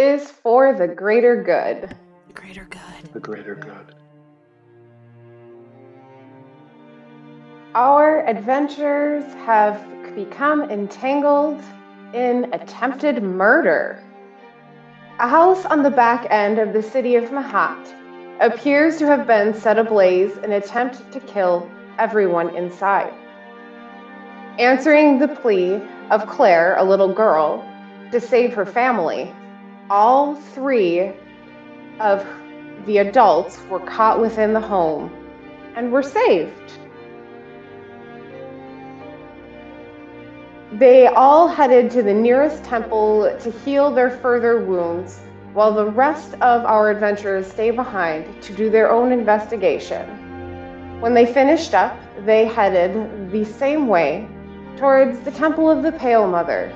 is for the greater good. The greater good. The greater good. Our adventurers have become entangled in attempted murder. A house on the back end of the city of Mehhat appears to have been set ablaze in an attempt to kill everyone inside. Answering the plea of Claire, a little girl, to save her family, all 3 of the adults were caught within the home and were saved. They all headed to the nearest temple to heal their further wounds, while the rest of our adventurers stay behind to do their own investigation. When they finished up, they headed the same way towards the Temple of the Pale Mother.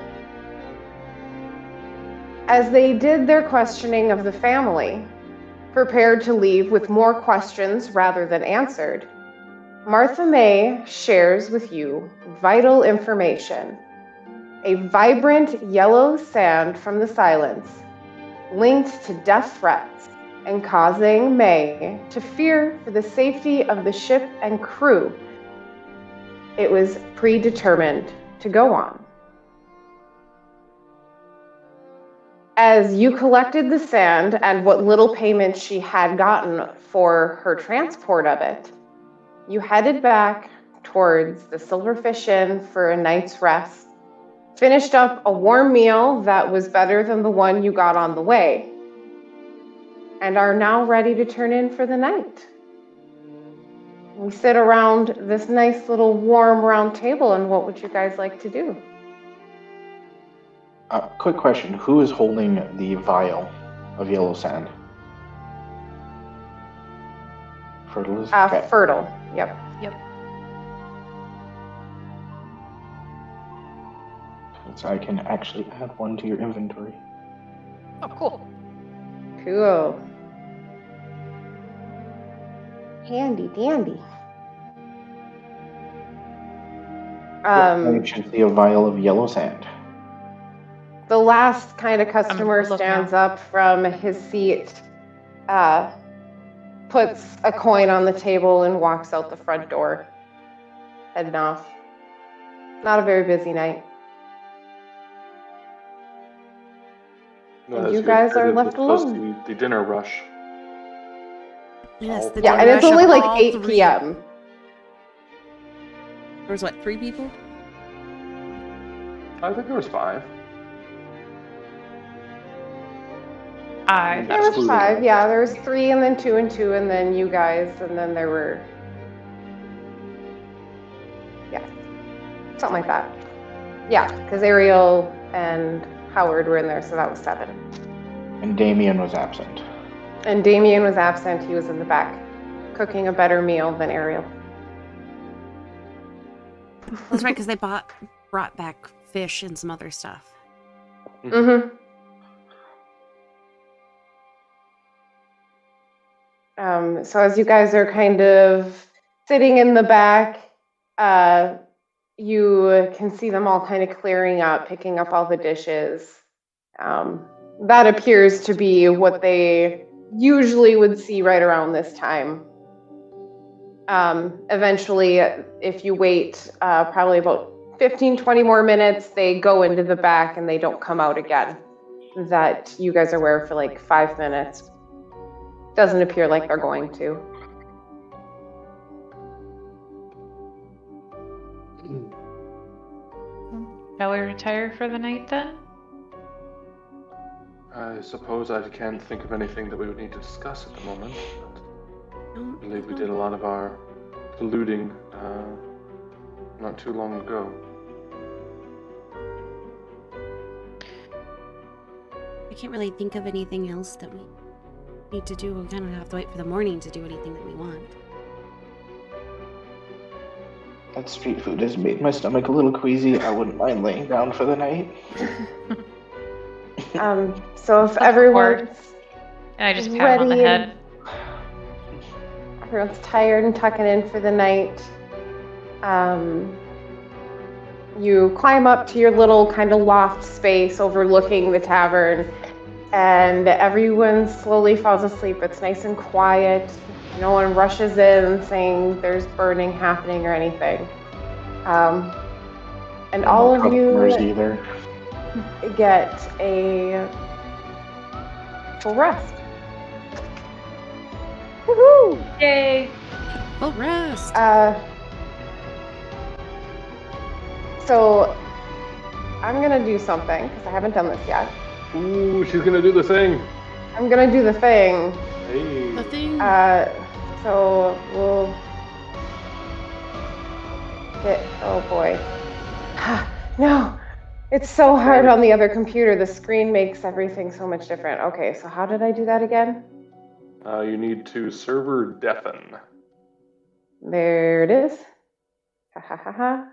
As they did their questioning of the family, prepared to leave with more questions rather than answered, Martha May shares with you vital information. A vibrant yellow sand from the silence, linked to death threats and causing May to fear for the safety of the ship and crew it was predetermined to go on. As you collected the sand and what little payment she had gotten for her transport of it, you headed back towards the Silverfish Inn for a night's rest, finished up a warm meal that was better than the one you got on the way, and are now ready to turn in for the night. We sit around this nice little warm round table, and what would you guys like to do? Quick question. Who is holding the vial of yellow sand? Fertile is? Okay. Fertile, yep. So I can actually add one to your inventory. Oh, cool. Cool. Handy dandy. I should see a vial of yellow sand. The last kind of customer stands up from his seat, puts a coin on the table and walks out the front door, heading off. Not a very busy night. No, And you guys are left alone. The dinner rush. Yes, the Yeah, and it's only like 8 p.m. There was what, 3 people? I think there was 5. There was 5, yeah. There was 3 and then 2 and 2 and then you guys and then there were... Yeah. Something like that. Yeah, because Ariel and Howard were in there, so that was 7. And Damien was absent. And Damien was absent. He was in the back, cooking a better meal than Ariel. That's right, because they brought back fish and some other stuff. Mm-hmm. So as you guys are kind of sitting in the back, you can see them all kind of clearing up, picking up all the dishes. That appears to be what they usually would see right around this time. Eventually, if you wait probably about 15-20 more minutes, they go into the back and they don't come out again. That you guys are aware for like 5 minutes. Doesn't appear like they're going to. Shall we retire for the night then? I suppose I can't think of anything that we would need to discuss at the moment. But I believe we did a lot of our looting not too long ago. I can't really think of anything else that we need to do. We kind of have to wait for the morning to do anything that we want. That street food has made my stomach a little queasy. I wouldn't mind laying down for the night. So if everyone's And I just pat him on the head. Everyone's tired and tucking in for the night. You climb up to your little kind of loft space overlooking the tavern. and everyone slowly falls asleep. It's nice and quiet. No one rushes in saying there's burning happening or anything. And all of you either. get a full rest. Woohoo! Yay! Full rest. So I'm gonna do something because I haven't done this yet. Ooh, she's gonna do the thing. I'm gonna do the thing. Hey. The thing. So we'll hit. Oh boy. No, it's so hard on the other computer. The screen makes everything so much different. Okay, so how did I do that again? You need to server deafen. There it is. Ha ha ha ha.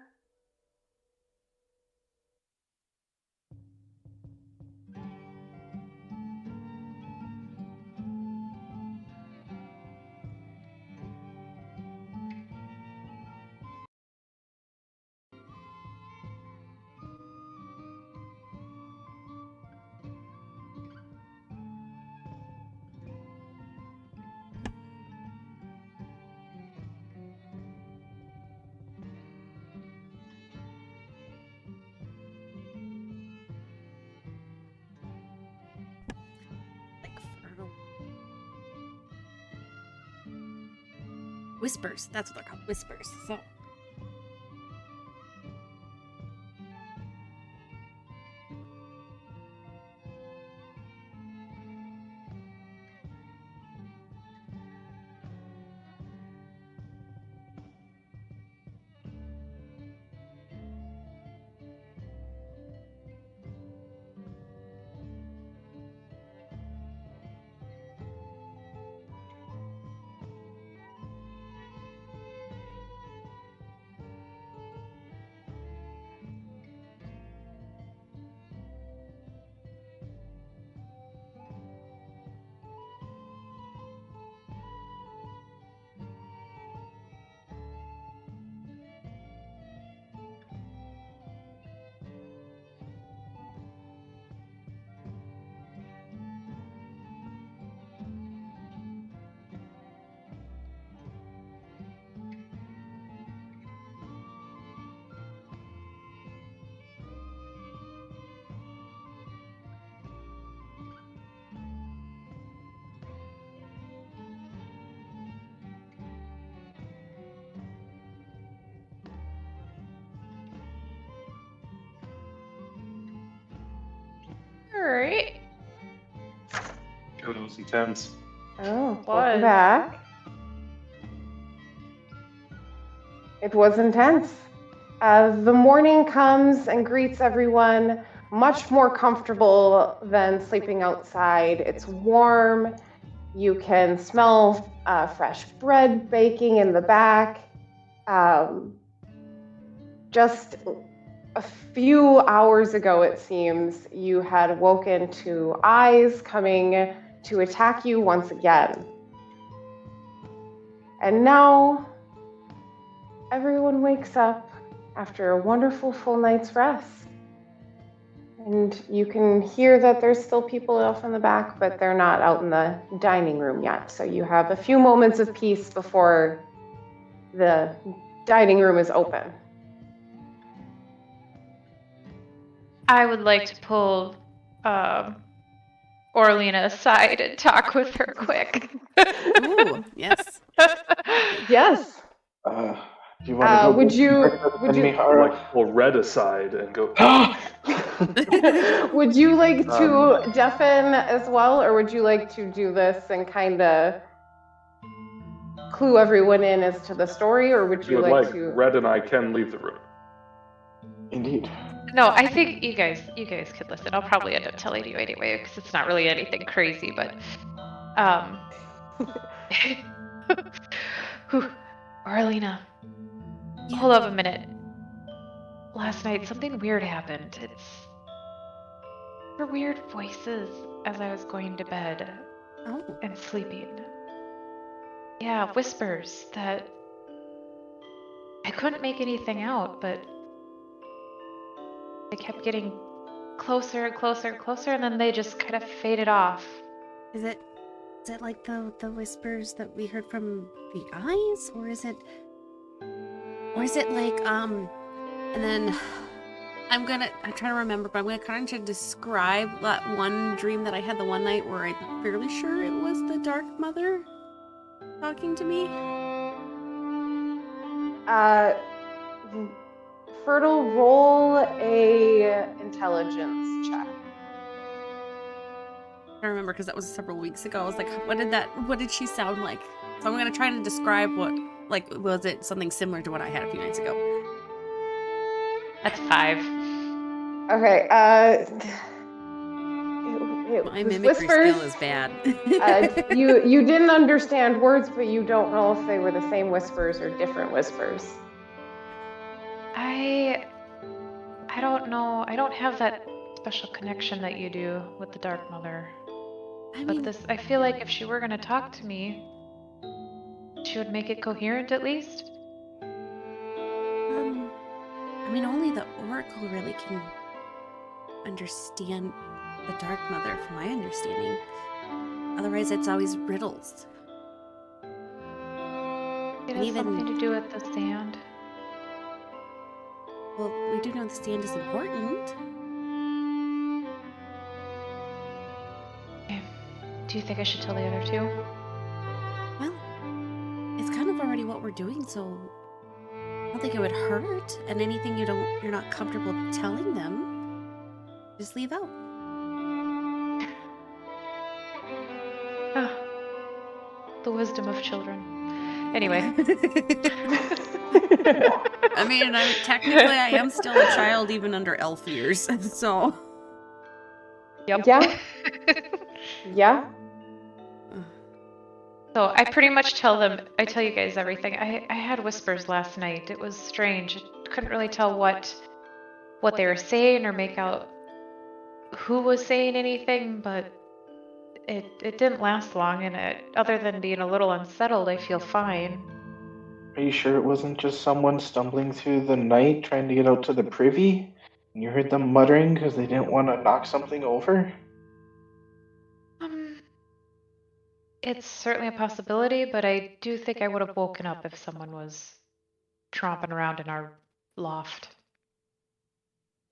Whispers. That's what they're called. Whispers. So. Alright. It was intense. Oh, welcome back. It was intense. The morning comes and greets everyone, much more comfortable than sleeping outside. It's warm. You can smell fresh bread baking in the back. Just a few hours ago, it seems, you had woken to eyes coming to attack you once again. And now, everyone wakes up after a wonderful full night's rest. And you can hear that there's still people off in the back, but they're not out in the dining room yet. So you have a few moments of peace before the dining room is open. I would like to pull Orlena aside and talk with her quick. Ooh, yes. Yes. You want to go would you like pull Red aside and go? Would you like to deafen as well, or would you like to do this and kind of clue everyone in as to the story, or would you like to? Red and I can leave the room. Indeed. No, I think you guys could listen. I'll probably end up telling you anyway because it's not really anything crazy, but Orlena, hold up a minute. Last night something weird happened. It's for weird voices as I was going to bed and sleeping. Yeah, whispers that I couldn't make anything out, but they kept getting closer and closer and closer, and then they just kind of faded off. Is it like the whispers that we heard from the eyes, or is it like and then I'm trying to remember, but I'm gonna kind of describe that one dream that I had the one night where I'm fairly sure it was the Dark Mother talking to me. Fertile, roll a intelligence check. I remember because that was several weeks ago. I was like, what did she sound like? So I'm gonna try to describe was it something similar to what I had a few nights ago? That's 5. Okay, my mimicry skill is bad. You didn't understand words, but you don't know if they were the same whispers or different whispers. I don't know. I don't have that special connection that you do with the Dark Mother. I feel like if she were going to talk to me, she would make it coherent at least. Only the Oracle really can understand the Dark Mother, from my understanding. Otherwise, it's always riddles. It has something to do with the sand. Well, we do know the sand is important. Okay. Do you think I should tell the other 2? Well, it's kind of already what we're doing, so I don't think it would hurt. And anything you're not comfortable telling them, just leave out. The wisdom of children. Anyway. Technically I am still a child even under elf years, so. Yep. Yeah. Yeah. So I pretty much tell you guys everything. I had whispers last night. It was strange. I couldn't really tell what they were saying or make out who was saying anything, but it didn't last long, and other than being a little unsettled, I feel fine. Are you sure it wasn't just someone stumbling through the night trying to get out to the privy? And you heard them muttering because they didn't want to knock something over? It's certainly a possibility, but I do think I would have woken up if someone was tromping around in our loft.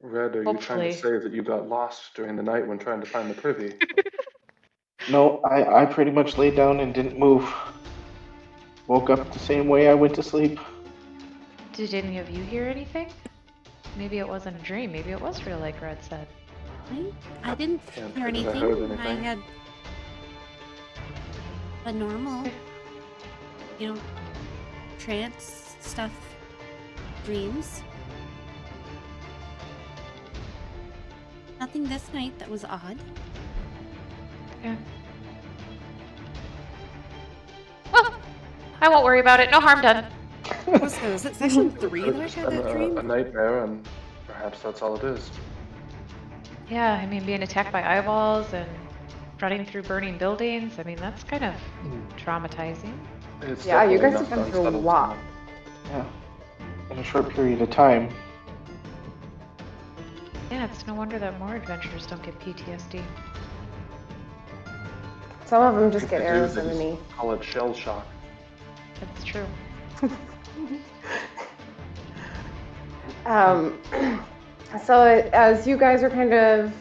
Red, are you trying to say that you got lost during the night when trying to find the privy? No, I pretty much laid down and didn't move. Woke up the same way I went to sleep. Did any of you hear anything? Maybe it wasn't a dream. Maybe it was real, like Red said. I didn't hear anything. I had a normal, trance stuff, dreams. Nothing this night that was odd. Yeah. Well, I won't worry about it. No harm done. Was it session 3 that I had that dream? A nightmare, and perhaps that's all it is. Yeah, being attacked by eyeballs and running through burning buildings, that's kind of traumatizing. Yeah, you guys have been through a lot. Yeah, in a short period of time. Yeah, it's no wonder that more adventurers don't get PTSD. Some of them just get arrows in the knee. Call it shell shock. That's true. So as you guys are kind of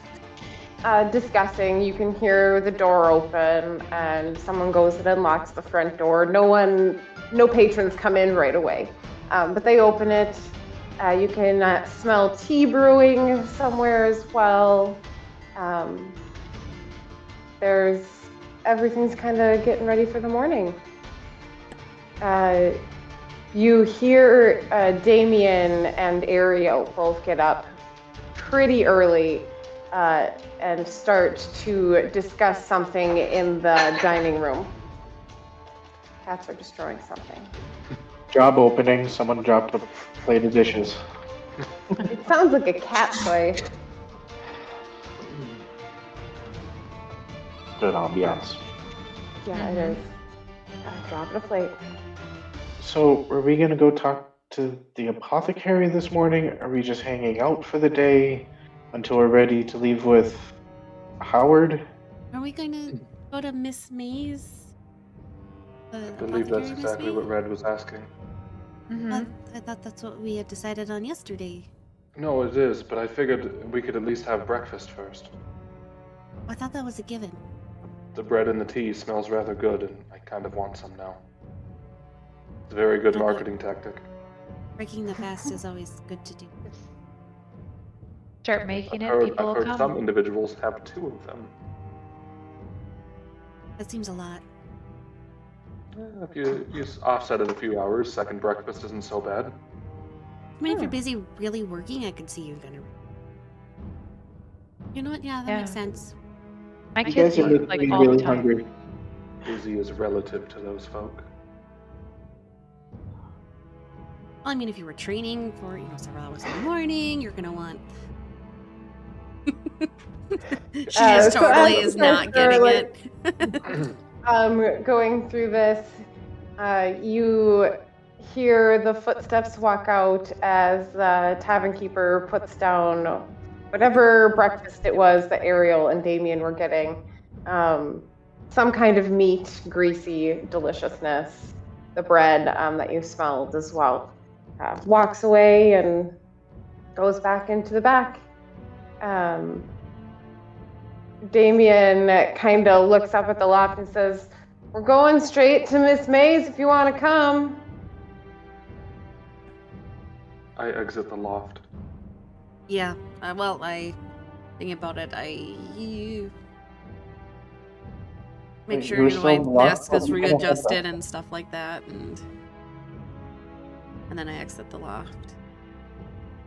discussing, you can hear the door open and someone goes and unlocks the front door. No patrons come in right away, but they open it. You can smell tea brewing somewhere as well. Everything's kind of getting ready for the morning. You hear Damien and Ariel both get up pretty early and start to discuss something in the dining room. Cats are destroying something. Job opening, someone dropped a plate of dishes. It sounds like a cat toy. Good ambiance. Yeah, it is. Drop a plate. So, are we gonna go talk to the apothecary this morning? Are we just hanging out for the day? until we're ready to leave with Howard. Are we going to go to Miss May's? I believe that's exactly what Red was asking. I thought that's what we had decided on yesterday. No, it is, but I figured we could at least have breakfast first. I thought that was a given. The bread and the tea smells rather good, and I kind of want some now. It's a very good marketing tactic. Breaking the fast is always good to do. Start making I've people will heard come. some individuals have 2 of them. That seems a lot. If you offset it a few hours, second breakfast isn't so bad. I mean, if you're busy really working, I could see you gonna. You know what? Yeah, that makes sense. My You kids guys are eat making me all the really time. hungry. Busy is relative to those folk. Well, I mean, if you were training for, several hours in the morning, you're gonna want. She just totally is not getting it. Going through this, you hear the footsteps walk out as the tavern keeper puts down whatever breakfast it was that Ariel and Damien were getting. Some kind of meat, greasy deliciousness. The bread that you smelled as well. Walks away and goes back into the back. Damien kind of looks up at the loft and says, "We're going straight to Miss May's if you want to come." I exit the loft. Yeah. Well, I think about it. You make Wait, sure you were my still locked? mask is Oh, you can't readjusted have and stuff like that, and then I exit the loft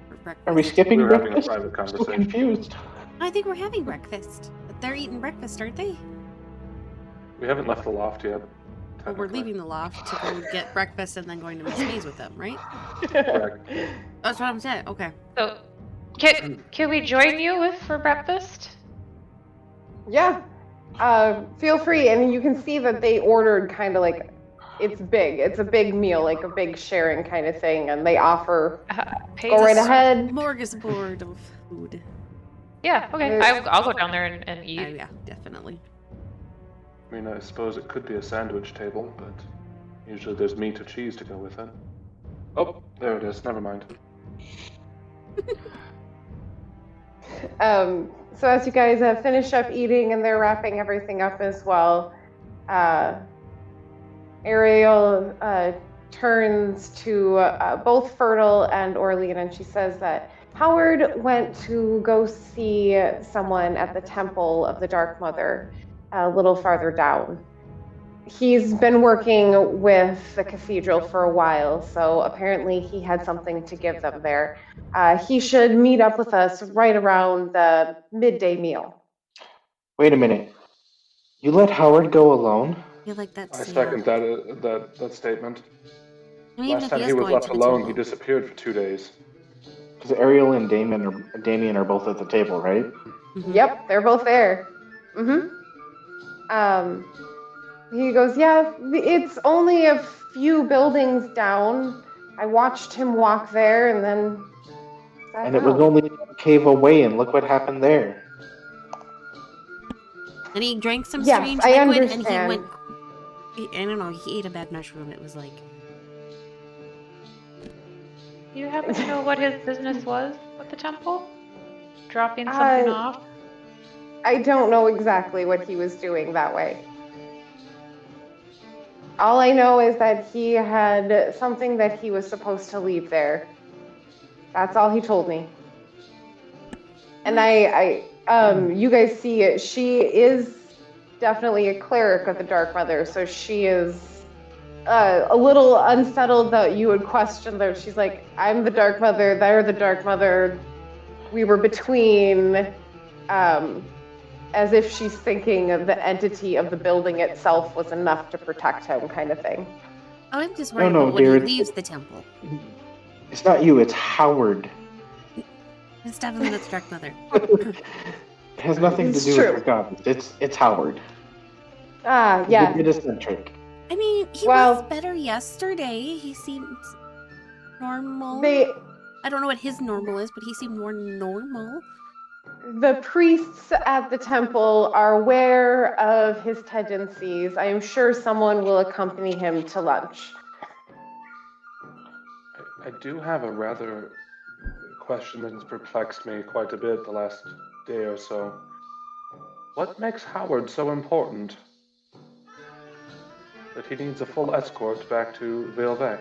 for breakfast. Are we skipping We were having a breakfast? private I'm so conversation. confused. I think we're having breakfast. But they're eating breakfast, aren't they? We haven't left the loft yet. Well, we're leaving the loft to go get breakfast and then going to Miss May's with them, right? Correct. That's what I'm saying. Okay. So, can we join you for breakfast? Yeah. Feel free. And you can see that they ordered kind of like, it's big. It's a big meal, like a big sharing kind of thing. And they offer, go right ahead. Smorgasbord of food. Yeah, okay. I'll go down there and eat. Oh, yeah, definitely. I mean, I suppose it could be a sandwich table, but usually there's meat or cheese to go with it. Oh, there it is. Never mind. So as you guys finish up eating and they're wrapping everything up as well, Ariel turns to both Fertile and Orlean and she says that Howard went to go see someone at the Temple of the Dark Mother a little farther down. He's been working with the cathedral for a while, so apparently he had something to give them there. He should meet up with us right around the midday meal. Wait a minute. You let Howard go alone? I feel like that's. I second that statement. I mean, Last time he was left alone, he disappeared for 2 days. Because Ariel and Damien are both at the table, right? Mm-hmm. Yep, they're both there. He goes, yeah, it's only a few buildings down. I watched him walk there and then... And it was only a cave away, and look what happened there. And he drank some Yes, strange I liquid understand. and I don't know, he ate a bad mushroom. It was like... Do you happen to know what his business was with the temple? Dropping something off? I don't know exactly what he was doing that way. All I know is that he had something that he was supposed to leave there. That's all he told me. And you guys see it. She is definitely a cleric of the Dark Mother, so she is a little unsettled that you would question them. She's like, I'm the Dark Mother, they're the Dark Mother. We were between, as if she's thinking of the entity of the building itself was enough to protect him, kind of thing. Oh, I'm just worried No, about when dear. he leaves the temple. It's not you, it's Howard. It's definitely not the Dark Mother. It has nothing It's to do true. with God. It's Howard. Yeah. It is eccentric. I mean, he Well- was better yesterday. He seemed normal. They I don't know what his normal is, but he seemed more normal. The priests at the temple are aware of his tendencies. I am sure someone will accompany him to lunch. I do have a rather question that has perplexed me quite a bit the last day or so. What makes Howard so important that he needs a full escort back to Veilvec?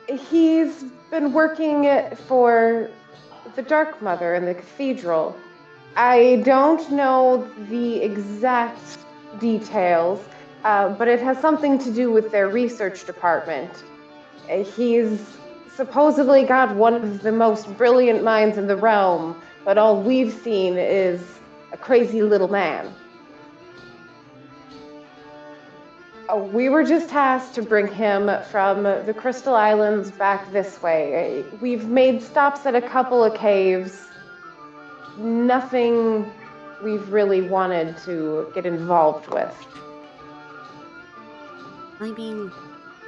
He's been working for the Dark Mother in the cathedral. I don't know the exact details, but it has something to do with their research department. He's supposedly got one of the most brilliant minds in the realm, but all we've seen is a crazy little man. We were just tasked to bring him from the Crystal Islands back this way. We've made stops at a couple of caves. Nothing we've really wanted to get involved with. I mean,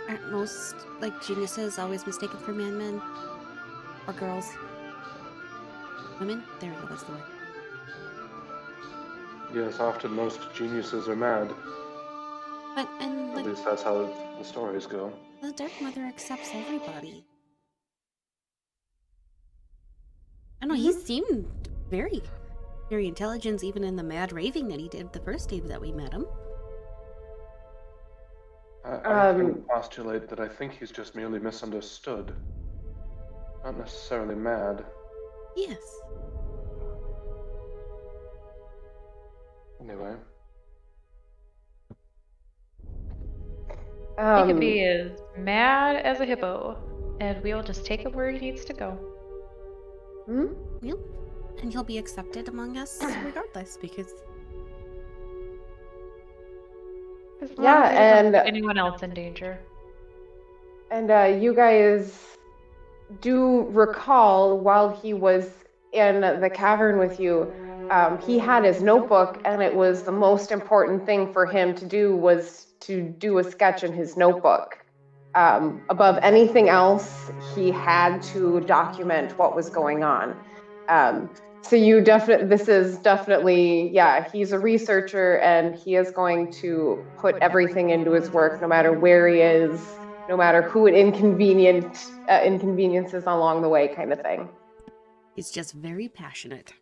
aren't most, geniuses always mistaken for men? Or girls? Women? There we go, that's the word. Yes, often most geniuses are mad. At least that's how the stories go. The Dark Mother accepts everybody. I don't know, he seemed very, very intelligent, even in the mad raving that he did the first day that we met him. I can postulate that I think he's just merely misunderstood. Not necessarily mad. Yes. Anyway. He could be as mad as a hippo, and we'll just take him where he needs to go. Yep. And he'll be accepted among us regardless, because... Yeah, and... anyone else in danger. And you guys do recall while he was in the cavern with you, he had his notebook, and it was the most important thing for him to do was to do a sketch in his notebook. Above anything else, he had to document what was going on. So this is definitely, yeah, he's a researcher, and he is going to put everything into his work, no matter where he is, no matter who it inconveniences along the way, kind of thing. He's just very passionate.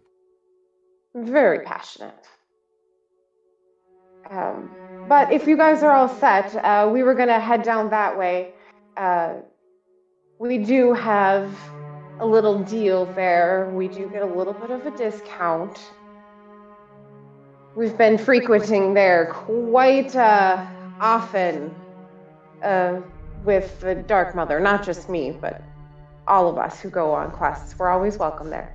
Very passionate. But if you guys are all set, we were going to head down that way. We do have a little deal there. We do get a little bit of a discount. We've been frequenting there quite often with the Dark Mother. Not just me, but all of us who go on quests. We're always welcome there.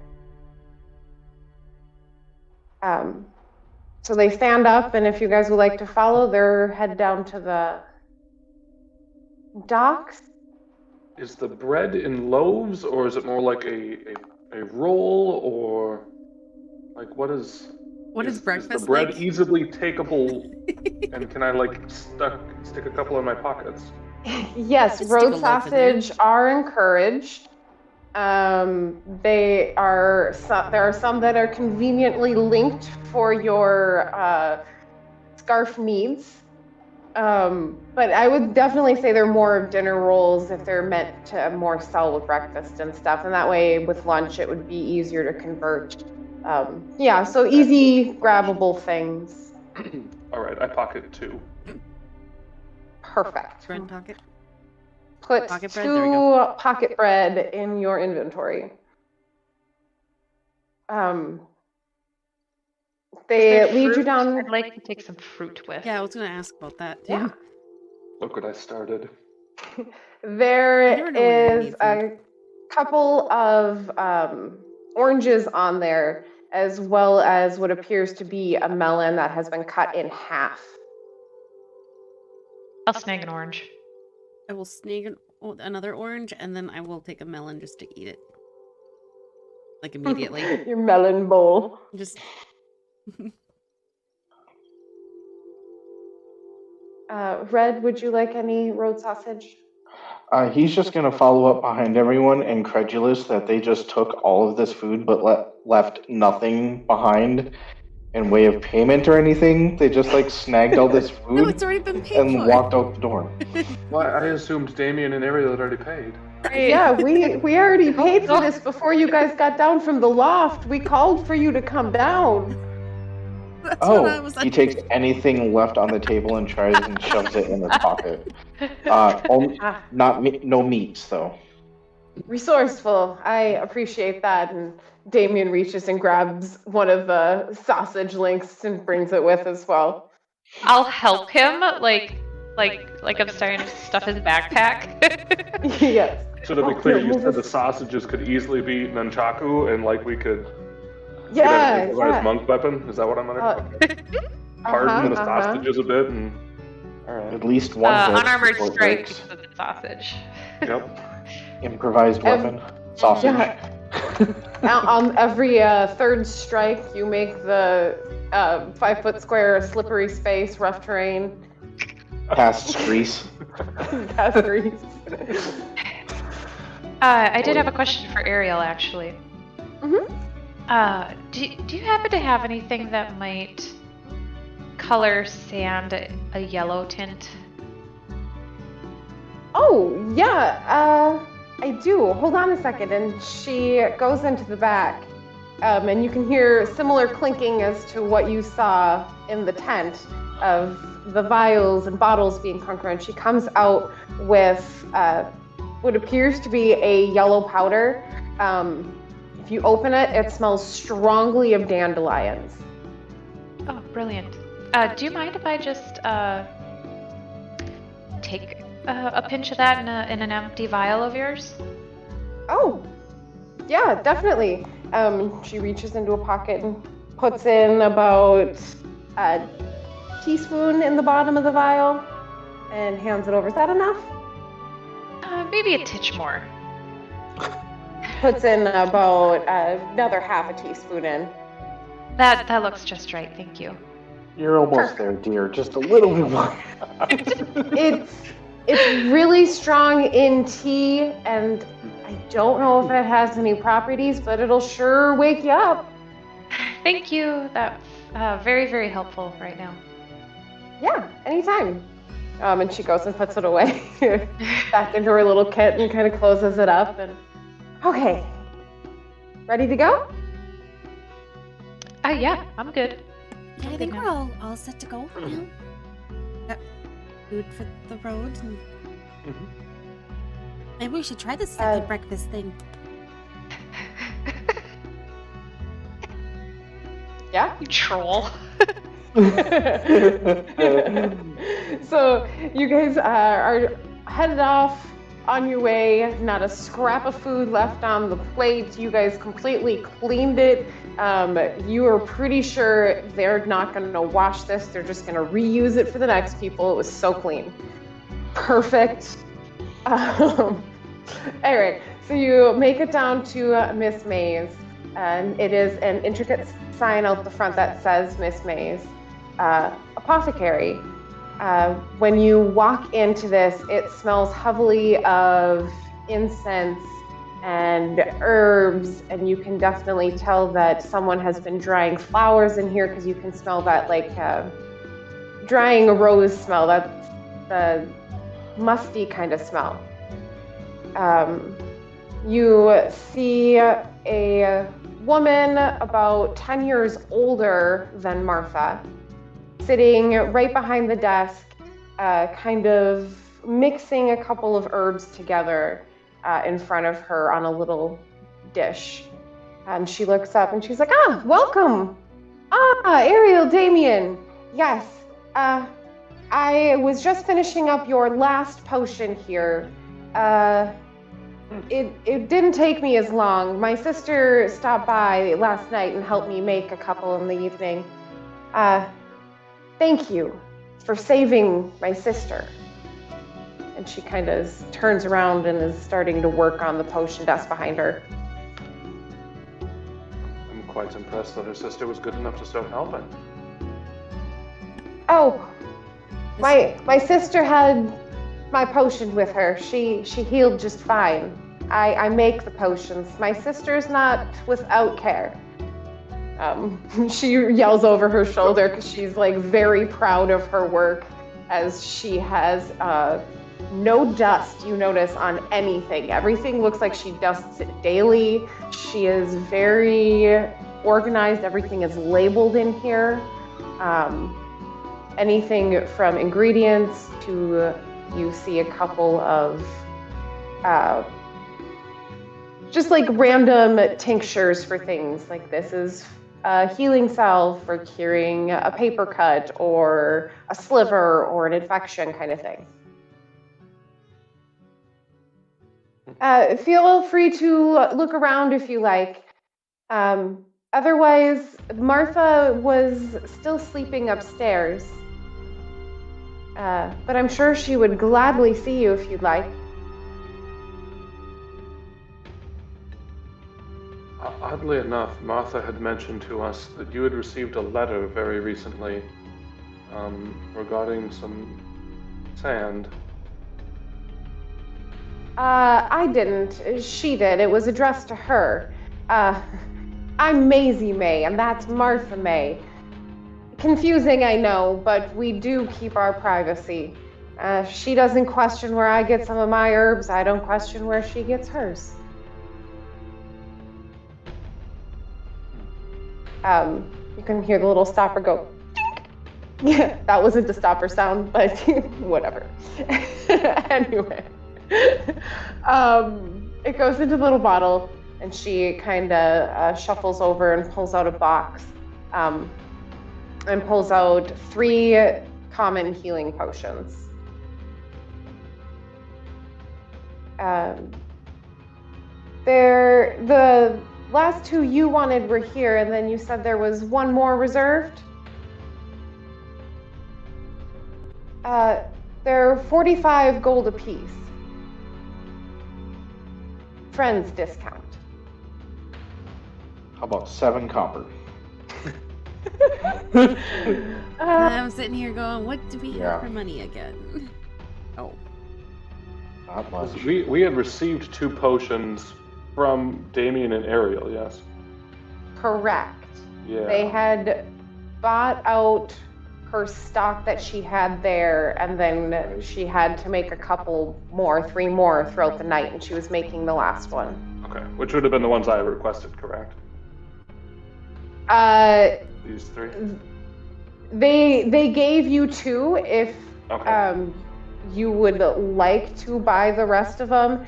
So they stand up, and if you guys would like to follow, they're head down to the docks. Is the bread in loaves, or is it more like a roll, or like what is breakfast is the bread like? easily takeable, and can I stick a couple in my pockets? Yes, Just road stick a loaf in there. sausage are encouraged. There are some that are conveniently linked for your scarf needs. But I would definitely say they're more of dinner rolls if they're meant to more sell with breakfast and stuff. And that way with lunch, it would be easier to convert. Yeah, so easy, grabbable things. All right, I pocket 2. Perfect. Bread pocket. Put Pocket bread, there we go. 2 pocket bread in your inventory. They lead you down. I'd like to take some fruit with. Yeah, I was going to ask about that too. Yeah. Look what I started. There is a couple of oranges on there, as well as what appears to be a melon that has been cut in half. I'll snag an orange. I will snag another orange, and then I will take a melon just to eat it. Like immediately. Your melon bowl. Just... Red, would you like any road sausage? He's just gonna follow up behind everyone, incredulous that they just took all of this food but left nothing behind in way of payment or anything. They just like snagged all this No, food it's already been paid and for. walked out the door. Well, I assumed Damien and Ariel had already paid. Yeah, we already paid for this before you guys got down from the loft. We called for you to come down. That's what I was He like. takes anything left on the table and tries and shoves it in his pocket. No meats though. Resourceful. I appreciate that. And Damien reaches and grabs one of the sausage links and brings it with as well. I'll help him, like I'm starting to stuff his backpack. Yes. So to be clear, you said the sausages could easily be nunchaku, and like we could get an improvised monk weapon. Is that what I'm gonna harden the sausages a bit and? All right. At least one. Unarmored strike because of the sausage. Yep. Improvised weapon. Sausage. Yeah. On every third strike, you make the 5 foot square slippery space, rough terrain. Past grease. Past grease. I did have a question for Ariel, actually. Mm-hmm. Do you happen to have anything that might color sand a yellow tint? Oh, yeah. I do. Hold on a second. And she goes into the back. And you can hear similar clinking as to what you saw in the tent of the vials and bottles being crunk around. She comes out with what appears to be a yellow powder. If you open it, it smells strongly of dandelions. Oh, brilliant. Do you mind if I just take a pinch of that in an empty vial of yours? Oh, yeah, definitely. She reaches into a pocket and puts in about a teaspoon in the bottom of the vial and hands it over. Is that enough? Maybe a titch more. Puts in about another half a teaspoon in. That looks just right, thank you. You're almost there, dear. Just a little bit more. It's really strong in tea, and I don't know if it has any properties, but it'll sure wake you up. Thank you. That's very, very helpful right now. Yeah, anytime. And she goes and puts it away back into her little kit and kind of closes it up. And okay, ready to go? Yeah, I'm good. Yeah, I think we're all set to go now. Got food for the road. And maybe we should try this second breakfast thing. Yeah? You troll. So you guys are headed off on your way. Not a scrap of food left on the plate. You guys completely cleaned it. You are pretty sure they're not going to wash this. They're just going to reuse it for the next people. It was so clean. Perfect. All right. So you make it down to Miss May's, and it is an intricate sign out the front that says Miss May's apothecary. When you walk into this, it smells heavily of incense and herbs, and you can definitely tell that someone has been drying flowers in here because you can smell that like drying a rose smell. That's the musty kind of smell. You see a woman about 10 years older than Martha, sitting right behind the desk, kind of mixing a couple of herbs together in front of her on a little dish. And she looks up and she's like, welcome. Ariel, Damien. Yes, I was just finishing up your last potion here. It didn't take me as long. My sister stopped by last night and helped me make a couple in the evening. Thank you for saving my sister. And she kind of turns around and is starting to work on the potion desk behind her. I'm quite impressed that her sister was good enough to start helping. Oh, my sister had my potion with her. She healed just fine. I make the potions. My sister's not without care. She yells over her shoulder because she's like very proud of her work, as she has no dust, you notice, on anything. Everything looks like she dusts it daily. She is very organized. Everything is labeled in here. Anything from ingredients to, you see a couple of just like random tinctures for things. Like this is a healing salve for curing a paper cut or a sliver or an infection kind of thing. Feel free to look around if you like. Otherwise, Martha was still sleeping upstairs. But I'm sure she would gladly see you if you'd like. Oddly enough, Martha had mentioned to us that you had received a letter very recently regarding some sand. I didn't. She did. It was addressed to her. I'm Maisie May, and that's Martha May. Confusing, I know, but we do keep our privacy. She doesn't question where I get some of my herbs. I don't question where she gets hers. You can hear the little stopper go. Yeah, that wasn't the stopper sound, but whatever. Anyway, it goes into the little bottle, and she kind of shuffles over and pulls out a box, and pulls out 3 common healing potions. The last 2 you wanted were here, and then you said there was 1 more reserved. They're 45 gold apiece. Friends discount. How about 7 copper? I'm sitting here going, what do we have Yeah. for money again? Oh. Not much. We had received 2 potions from Damien and Ariel, yes? Correct. Yeah. They had bought out her stock that she had there, and then she had to make a couple more, 3 more throughout the night, and she was making the last one. Okay, which would have been the ones I requested, correct? These 3? They gave you 2 if Okay. you would like to buy the rest of them.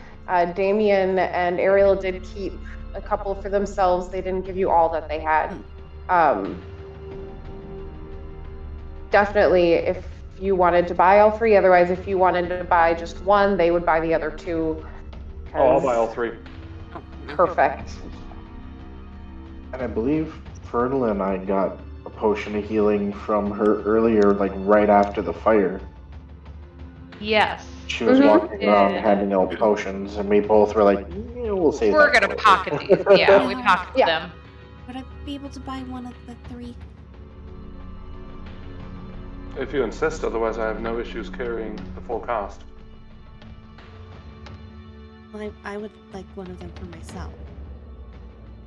Damien and Ariel did keep a couple for themselves. They didn't give you all that they had. Definitely if you wanted to buy all 3. Otherwise, if you wanted to buy just 1, they would buy the other 2. Oh, I'll buy all 3. Perfect. And I believe Fertile and I got a potion of healing from her earlier, like right after the fire. Yes. She was walking around handing out potions, and we both were like, yeah, we'll save We're that gonna for pocket later." these. Yeah, we pocketed them. Would I be able to buy one of the 3? If you insist, otherwise I have no issues carrying the full cost. Well, I would like one of them for myself.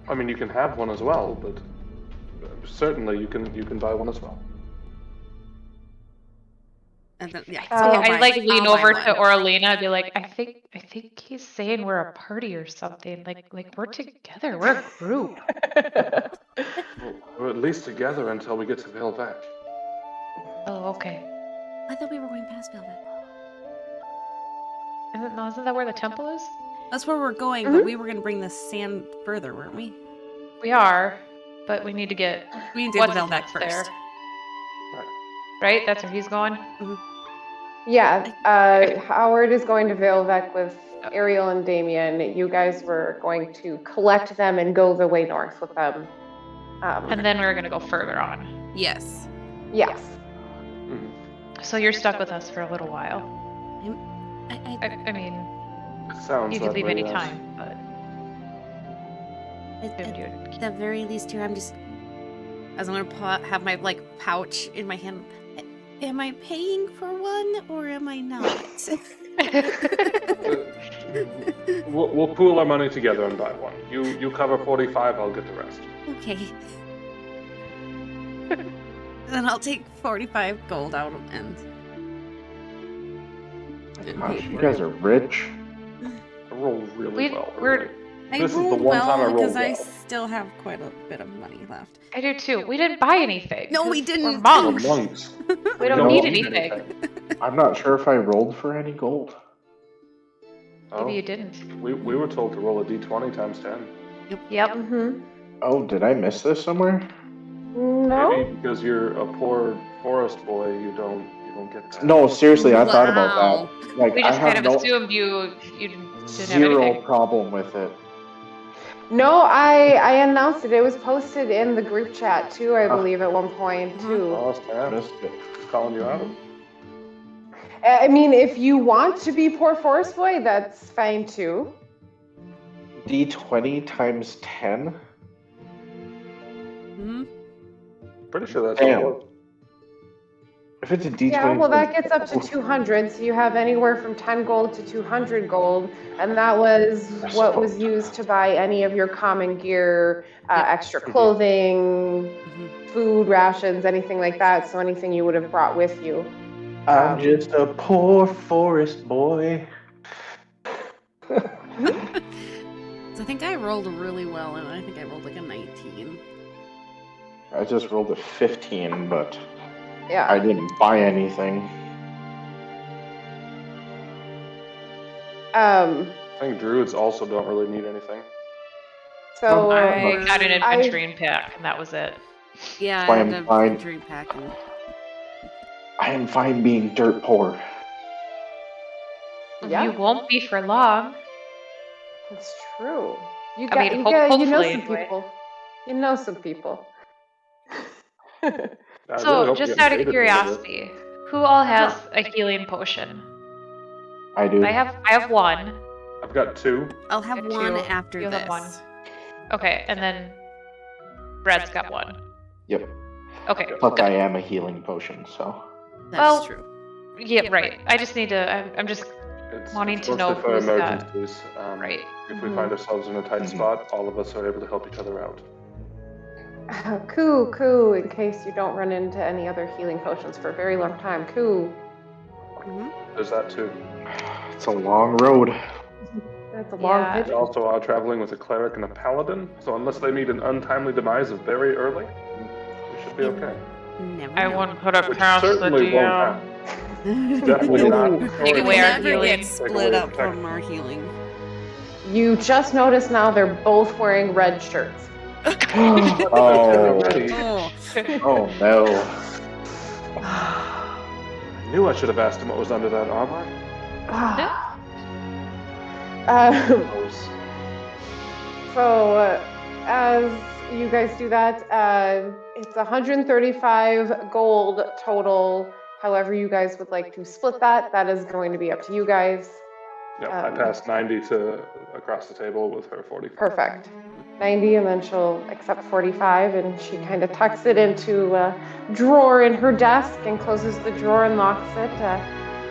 I mean, you can have one as well, but certainly you can buy one as well. And then, yeah, I'd like lean I'll buy over one. to Oralina and be like, I think he's saying we're a party or something. Like we're together. We're a group. We're at least together until we get to Velvet. Oh, okay. I thought we were going past Velvet. Isn't that where the temple is? That's where we're going, but we were going to bring the sand further, weren't we? We are, but we need to get We did what's Velvet next first. there. Right? That's where he's going? Yeah, Howard is going to Veilvec with Ariel and Damien. You guys were going to collect them and go the way north with them. And then we're going to go further on. Yes. Yes. So you're stuck with us for a little while. I mean, It sounds you could that leave way, any yes. time, but At the very least here, as I'm gonna have my pouch in my hand. Am I paying for one or am I not? We'll pool our money together and buy one. You cover 45, I'll get the rest. Okay. Then I'll take 45 gold out and Gosh, you guys are rich. I roll really well. I This is the rolled one time I well rolled because I well. still have quite a bit of money left. I do too. We didn't buy anything. No, we 'cause didn't. We're monks. We're monks. We don't need anything. I'm not sure if I rolled for any gold. Maybe you didn't. We were told to roll a d20 times 10. Yep. Mm-hmm. Oh, did I miss this somewhere? No. Maybe because you're a poor forest boy, you don't get that. No, seriously, I thought about Wow. that. Like, We I just have kind of no assumed you didn't have zero anything. problem with it. No, I announced it. It was posted in the group chat too, I believe, at one point too. Oh, snap. Missed it. Calling you out. I mean, if you want to be poor forest boy, that's fine too. D20 times 10? Hmm? Pretty sure that's Damn. what it was. If it's a D20. Yeah, well, that gets up to 200, so you have anywhere from 10 gold to 200 gold, and that was what was used to buy any of your common gear, extra clothing, food rations, anything like that, so anything you would have brought with you. I'm just a poor forest boy. So I think I rolled really well, and I think I rolled like a 19. I just rolled a 15, but Yeah. I didn't buy anything. I think druids also don't really need anything. So I got an adventuring pack, and that was it. Yeah, That's why I I'm had a fine. injury pack. And... I am fine being dirt poor. Yeah. You won't be for long. It's true. You I mean, you know hopefully some anyway. people. You know some people. I really So, hope just you out of get curiosity, who all has a healing potion? I do. I have one. I've got 2. I'll have Got one 2. after You'll this. have one. Okay, and then Brad's got one. Yep. Okay. Plus, good. I am a healing potion, so. That's Well, true. Yeah, right. I just need to. I'm just wanting to know mostly for who's got. emergencies. Right. If we find ourselves in a tight spot, all of us are able to help each other out. Coo, in case you don't run into any other healing potions for a very long time. Coo. There's that too. It's a long road. That's a long Yeah. We pitch. also are traveling with a cleric and a paladin, so unless they meet an untimely demise of very early, we should be okay. Never I know. wouldn't put it Which past the certainly won't DM. happen. Definitely not. Take We away our never healing. get Take split away up protection. from our healing. You just notice now they're both wearing red shirts. Oh. Oh, Oh no. I knew I should have asked him what was under that armor. So, as you guys do that, it's 135 gold total. However you guys would like to split that, that is going to be up to you guys. Yep, I passed 90 to across the table with her 45. Perfect. 90, and then she'll accept 45, and she kind of tucks it into a drawer in her desk and closes the drawer and locks it.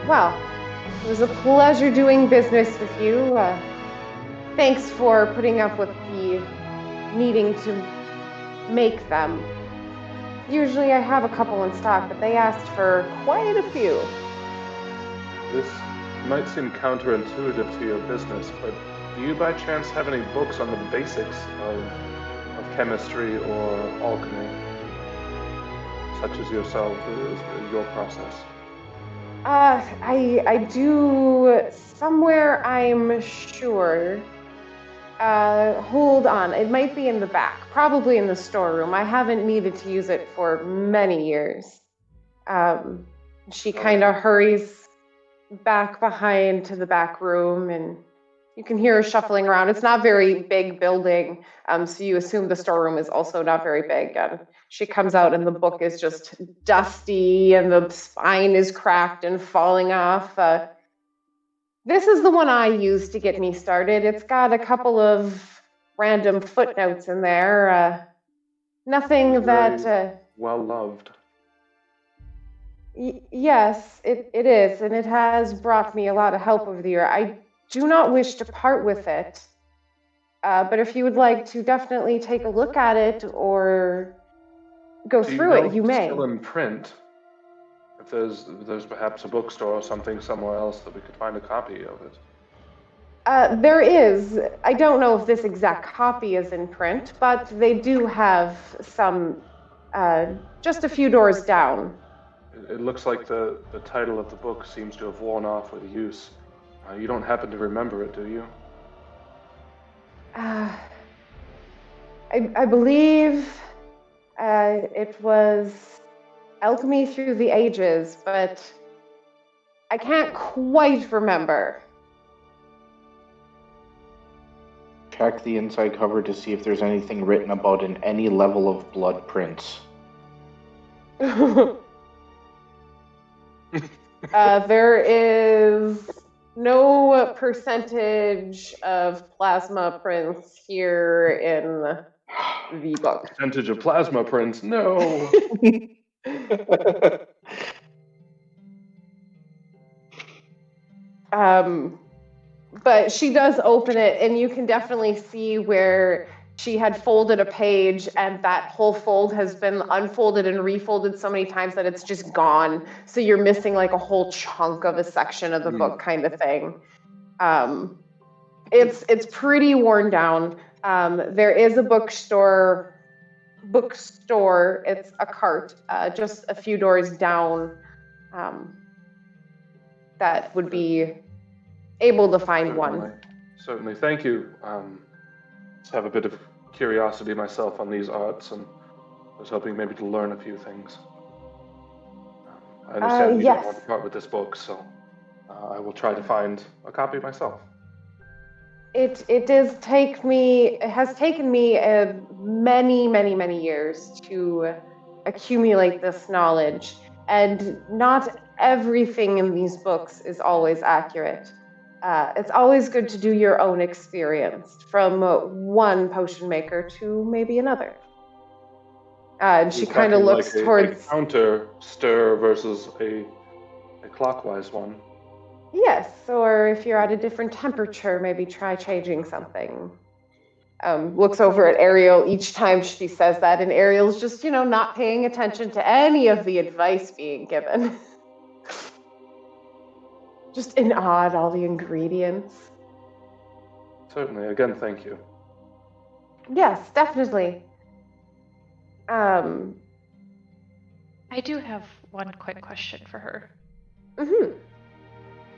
Well, it was a pleasure doing business with you. Thanks for putting up with the needing to make them. Usually I have a couple in stock, but they asked for quite a few. This might seem counterintuitive to your business, but do you by chance have any books on the basics of chemistry or alchemy, such as yourself, your process? I do somewhere, I'm sure. Hold on, it might be in the back, probably in the storeroom. I haven't needed to use it for many years. She kind of hurries back behind to the back room, and you can hear her shuffling around. It's not a very big building, so you assume the storeroom is also not very big. She comes out, and the book is just dusty, and the spine is cracked and falling off. This is the one I used to get me started. It's got a couple of random footnotes in there. Nothing that... well loved. Yes, it is, and it has brought me a lot of help over the year. I do not wish to part with it, but if you would like to definitely take a look at it or go Do you through know it, you if it's may. still in print? If there's perhaps a bookstore or something somewhere else that we could find a copy of it. There is. I don't know if this exact copy is in print, but they do have some just a few doors down. It looks like the title of the book seems to have worn off with use. You don't happen to remember it, do you? I believe it was Alchemy Through the Ages, but I can't quite remember. Check the inside cover to see if there's anything written about in any level of blood prints. There is no percentage of plasma prints here in the book. Percentage of plasma prints? No. But she does open it, and you can definitely see where she had folded a page, and that whole fold has been unfolded and refolded so many times that it's just gone. So you're missing like a whole chunk of a section of the book, kind of thing. It's pretty worn down. There is a bookstore. It's a cart, just a few doors down. That would be able to find one. Certainly, thank you. Just have a bit of curiosity myself on these arts, and I was hoping maybe to learn a few things. I understand you don't want to part with this book, so I will try to find a copy myself. It has taken me many years to accumulate this knowledge, and not everything in these books is always accurate. It's always good to do your own experience from one potion maker to maybe another. And she kind of looks like towards a counter stir versus a clockwise one. Yes, or if you're at a different temperature, maybe try changing something. Looks over at Ariel each time she says that, and Ariel's just, not paying attention to any of the advice being given. Just in awe at all the ingredients. Certainly. Again, thank you. Yes, definitely. I do have one quick question for her. Mm-hmm.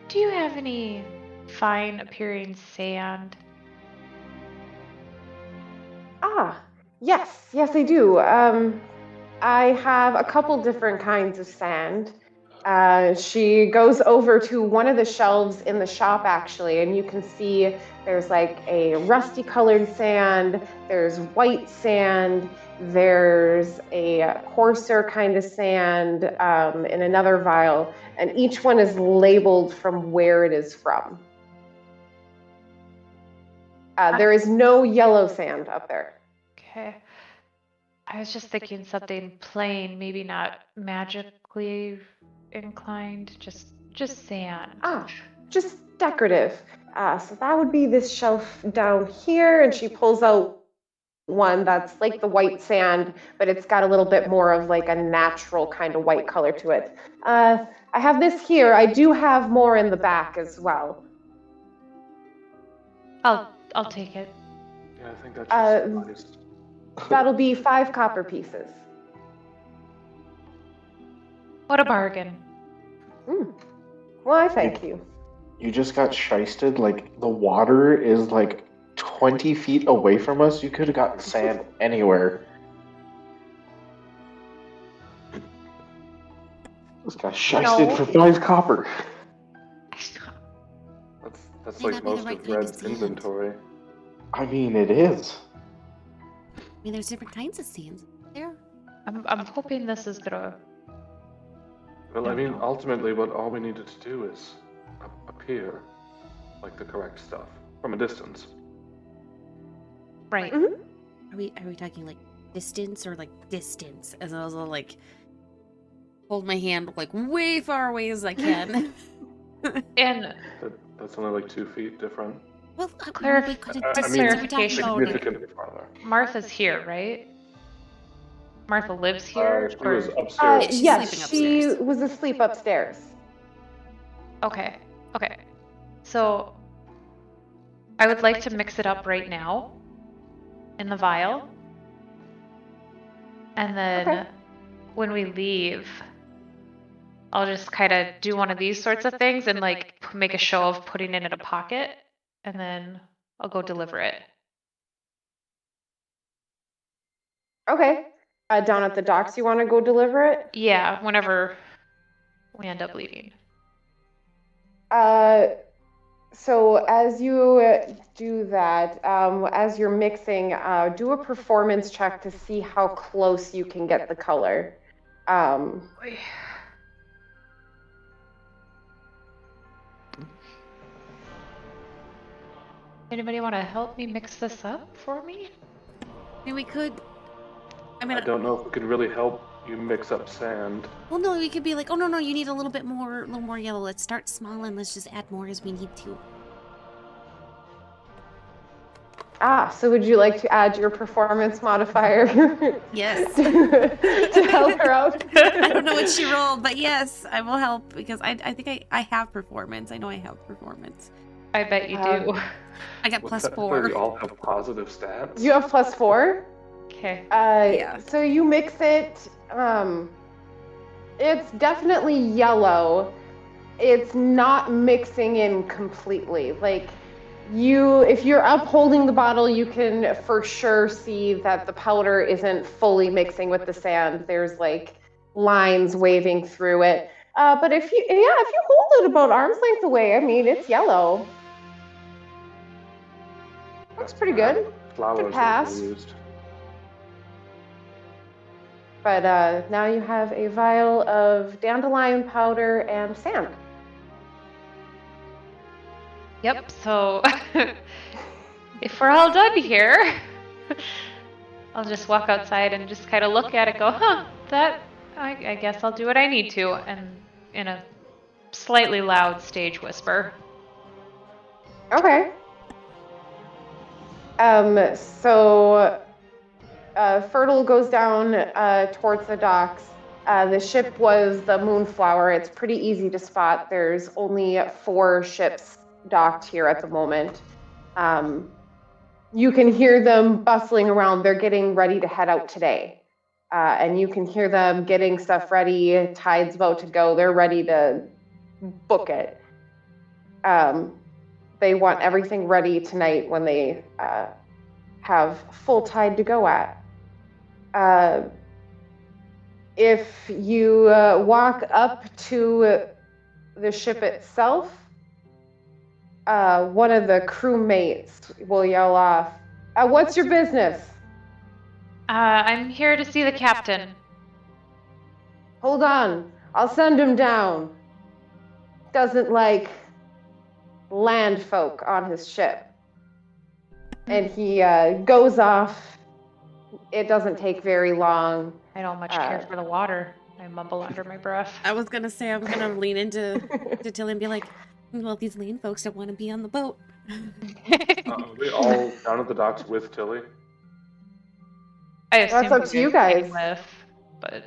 Do you have any fine appearing sand? Yes, I do. I have a couple different kinds of sand. She goes over to one of the shelves in the shop, actually, and you can see there's like a rusty colored sand, there's white sand, there's a coarser kind of sand in another vial, and each one is labeled from where it is from. There is no yellow sand up there. Okay. I was just thinking something plain, maybe not magically inclined, just sand. Just decorative. So that would be this shelf down here, and she pulls out one that's like the white sand, but it's got a little bit more of like a natural kind of white color to it. I have this here. I do have more in the back as well. I'll take it. Yeah, I think that's nice. That'll be 5 copper pieces. What a bargain. Well, I thank you. You just got shysted. Like, the water is like 20 feet away from us. You could have gotten sand anywhere. Just got shysted for 5 copper. That's like most of Red's inventory. I mean, it is. I mean, there's different kinds of sands there. I'm hoping this is gonna. Well, I mean, ultimately, what all we needed to do is appear like the correct stuff from a distance. Right. Mm-hmm. Are we talking like distance or like distance? As well as like hold my hand like way far away as I can. And that's only like 2 feet different. Well, clarification. Significantly farther. Martha's here, right? Martha lives here? She was upstairs. Yes, she was asleep upstairs. Okay. So, I would like to mix it up right now in the vial. And then when we leave, I'll just kind of do one of these sorts of things and like make a show of putting it in a pocket, and then I'll go deliver it. Okay. Down at the docks, you want to go deliver it? Yeah, whenever we end up leaving. So as you do that, as you're mixing, do a performance check to see how close you can get the color. Anybody want to help me mix this up for me? I mean, we could. I don't know if we could really help you mix up sand. Well, no, we could be like, oh no, you need a little more yellow. Let's start small and let's just add more as we need to. So would you like to add your performance modifier? Yes. to help her out? I don't know what she rolled, but yes, I will help because I think I have performance. I know I have performance. I bet you do. I got +4. We all have positive stats. You have +4? Okay. Yeah. So you mix it. It's definitely yellow. It's not mixing in completely. Like, if you're up holding the bottle, you can for sure see that the powder isn't fully mixing with the sand. There's like lines waving through it. But if you hold it about arm's length away, I mean, it's yellow. Looks pretty good. Flowers pass. used. But now you have a vial of dandelion powder and sand. Yep, so if we're all done here, I'll just walk outside and just kind of look at it, go, I guess I'll do what I need to, and in a slightly loud stage whisper. Okay. So Fertile goes down towards the docks. The ship was the Moonflower. It's pretty easy to spot. There's only 4 ships docked here at the moment. You can hear them bustling around. They're getting ready to head out today. And you can hear them getting stuff ready. Tide's about to go. They're ready to book it. They want everything ready tonight when they have full tide to go at. If you walk up to the ship itself, one of the crewmates will yell off, "What's your business?" I'm here to see the captain. Hold on, I'll send him down. Doesn't like land folk on his ship. And he goes off. It doesn't take very long. I don't much care for the water. I mumble under my breath. I was gonna say I'm gonna lean into Tilly and be like, well, these land folks don't want to be on the boat. Are we all down at the docks with Tilly? I assume that's up to you guys. But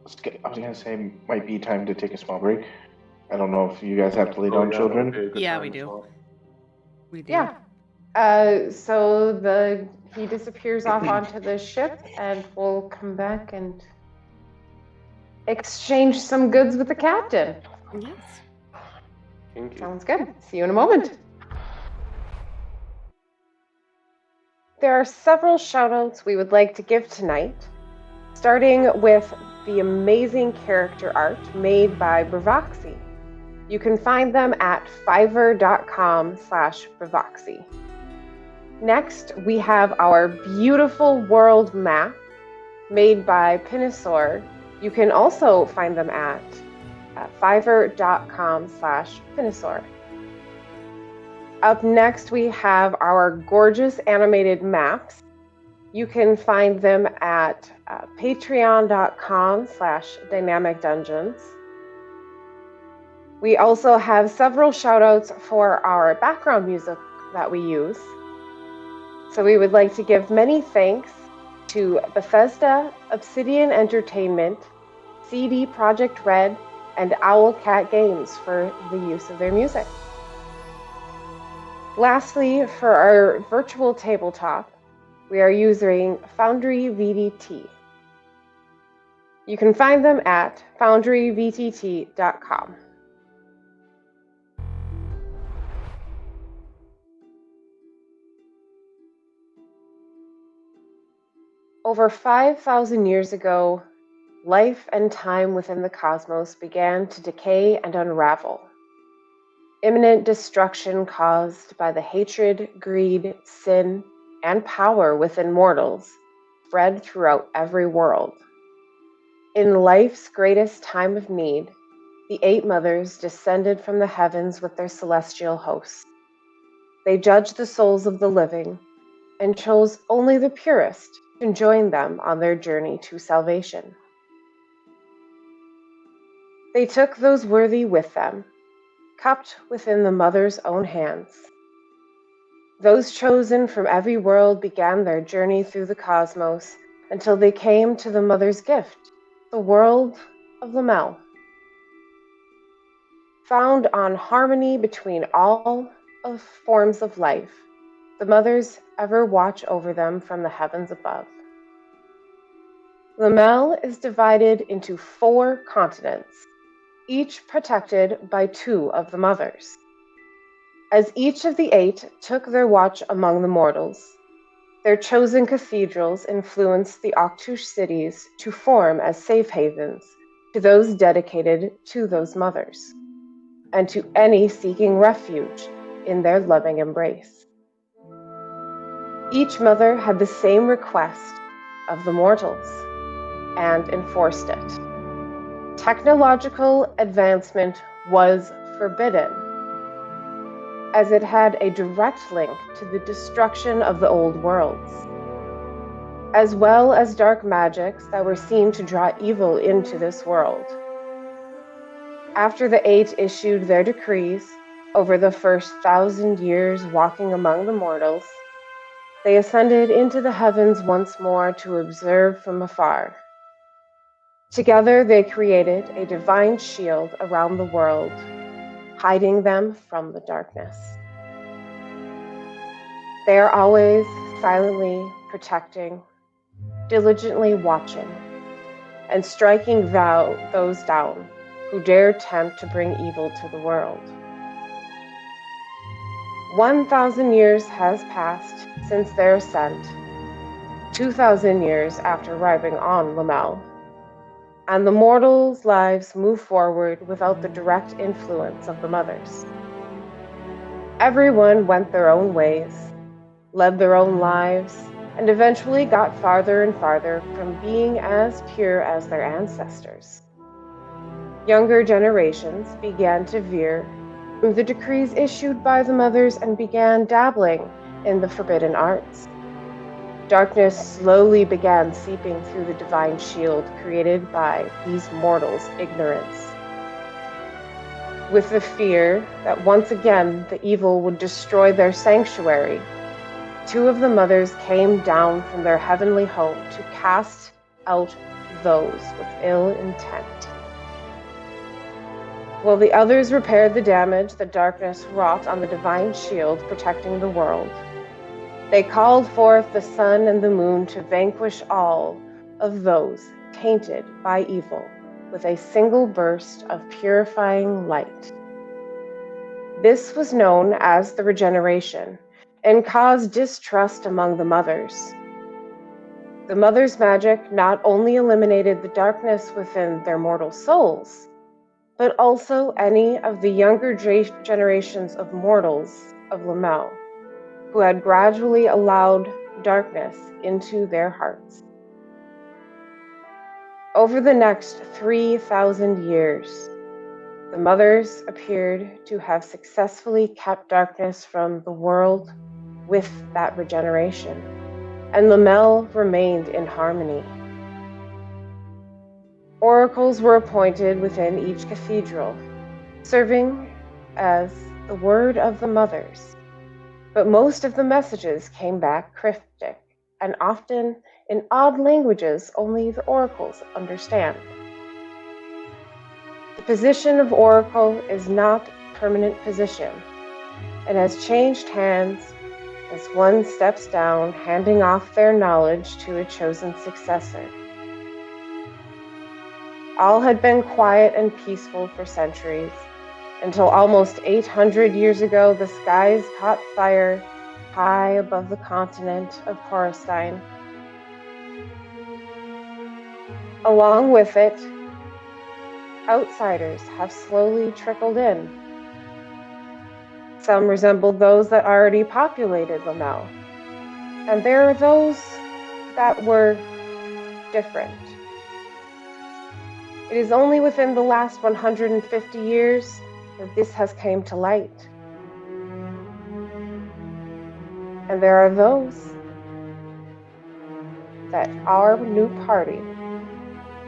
I was gonna say might be time to take a small break. I don't know if you guys have to lay down children. Yeah, we do. We do. Yeah. So he disappears off onto the ship, and we'll come back and exchange some goods with the captain. Yes. Thank you. Sounds good. See you in a moment. There are several shoutouts we would like to give tonight, starting with the amazing character art made by Bravaxxii. You can find them at fiverr.com/Bravaxxii. Next, we have our beautiful world map made by Pnosaur. You can also find them at fiverr.com/Pnosaur. Up next, we have our gorgeous animated maps You can find them at patreon.com/dynamicdungeons. We also have several shoutouts for our background music that we use. So we would like to give many thanks to Bethesda, Obsidian Entertainment, CDProjektRed, and Owlcat Games for the use of their music. Lastly, for our virtual tabletop, we are using Foundry VDT. You can find them at foundryvtt.com. Over 5,000 years ago, life and time within the cosmos began to decay and unravel. Imminent destruction caused by the hatred, greed, sin, and power within mortals spread throughout every world. In life's greatest time of need, the 8 mothers descended from the heavens with their celestial hosts. They judged the souls of the living and chose only the purest to join them on their journey to salvation. They took those worthy with them, cupped within the mother's own hands. Those chosen from every world began their journey through the cosmos until they came to the mother's gift, the world of Lamel. Found on harmony between all of forms of life, the mothers ever watch over them from the heavens above. Lamel is divided into 4 continents, each protected by 2 of the mothers. As each of the 8 took their watch among the mortals, their chosen cathedrals influenced the Octush cities to form as safe havens to those dedicated to those mothers, and to any seeking refuge in their loving embrace. Each mother had the same request of the mortals and enforced it. Technological advancement was forbidden, as it had a direct link to the destruction of the old worlds, as well as dark magics that were seen to draw evil into this world. After the 8 issued their decrees over the first 1,000 years walking among the mortals, they ascended into the heavens once more to observe from afar. Together they created a divine shield around the world, hiding them from the darkness. They are always silently protecting, diligently watching, and striking those down who dare attempt to bring evil to the world. 1,000 years has passed since their ascent, 2,000 years after arriving on Lamel, and the mortals' lives move forward without the direct influence of the mothers. Everyone went their own ways, led their own lives, and eventually got farther and farther from being as pure as their ancestors. Younger generations began to veer from the decrees issued by the mothers and began dabbling in the forbidden arts. Darkness slowly began seeping through the divine shield created by these mortals' ignorance, with the fear that once again the evil would destroy their sanctuary. 2 of the mothers came down from their heavenly home to cast out those with ill intent, while the others repaired the damage the darkness wrought on the divine shield protecting the world. They called forth the sun and the moon to vanquish all of those tainted by evil with a single burst of purifying light. This was known as the regeneration and caused distrust among the mothers. The mothers' magic not only eliminated the darkness within their mortal souls, but also any of the younger generations of mortals of Lamel, who had gradually allowed darkness into their hearts. Over the next 3,000 years, the mothers appeared to have successfully kept darkness from the world with that regeneration. and Lamel remained in harmony. Oracles were appointed within each cathedral, serving as the word of the mothers, but most of the messages came back cryptic, and often in odd languages only the oracles understand. The position of oracle is not a permanent position, and has changed hands as one steps down, handing off their knowledge to a chosen successor. All had been quiet and peaceful for centuries, until almost 800 years ago the skies caught fire high above the continent of Corostine. Along with it, outsiders have slowly trickled in. Some resembled those that already populated Lamel, and there are those that were different. It is only within the last 150 years that this has come to light. And there are those that our new party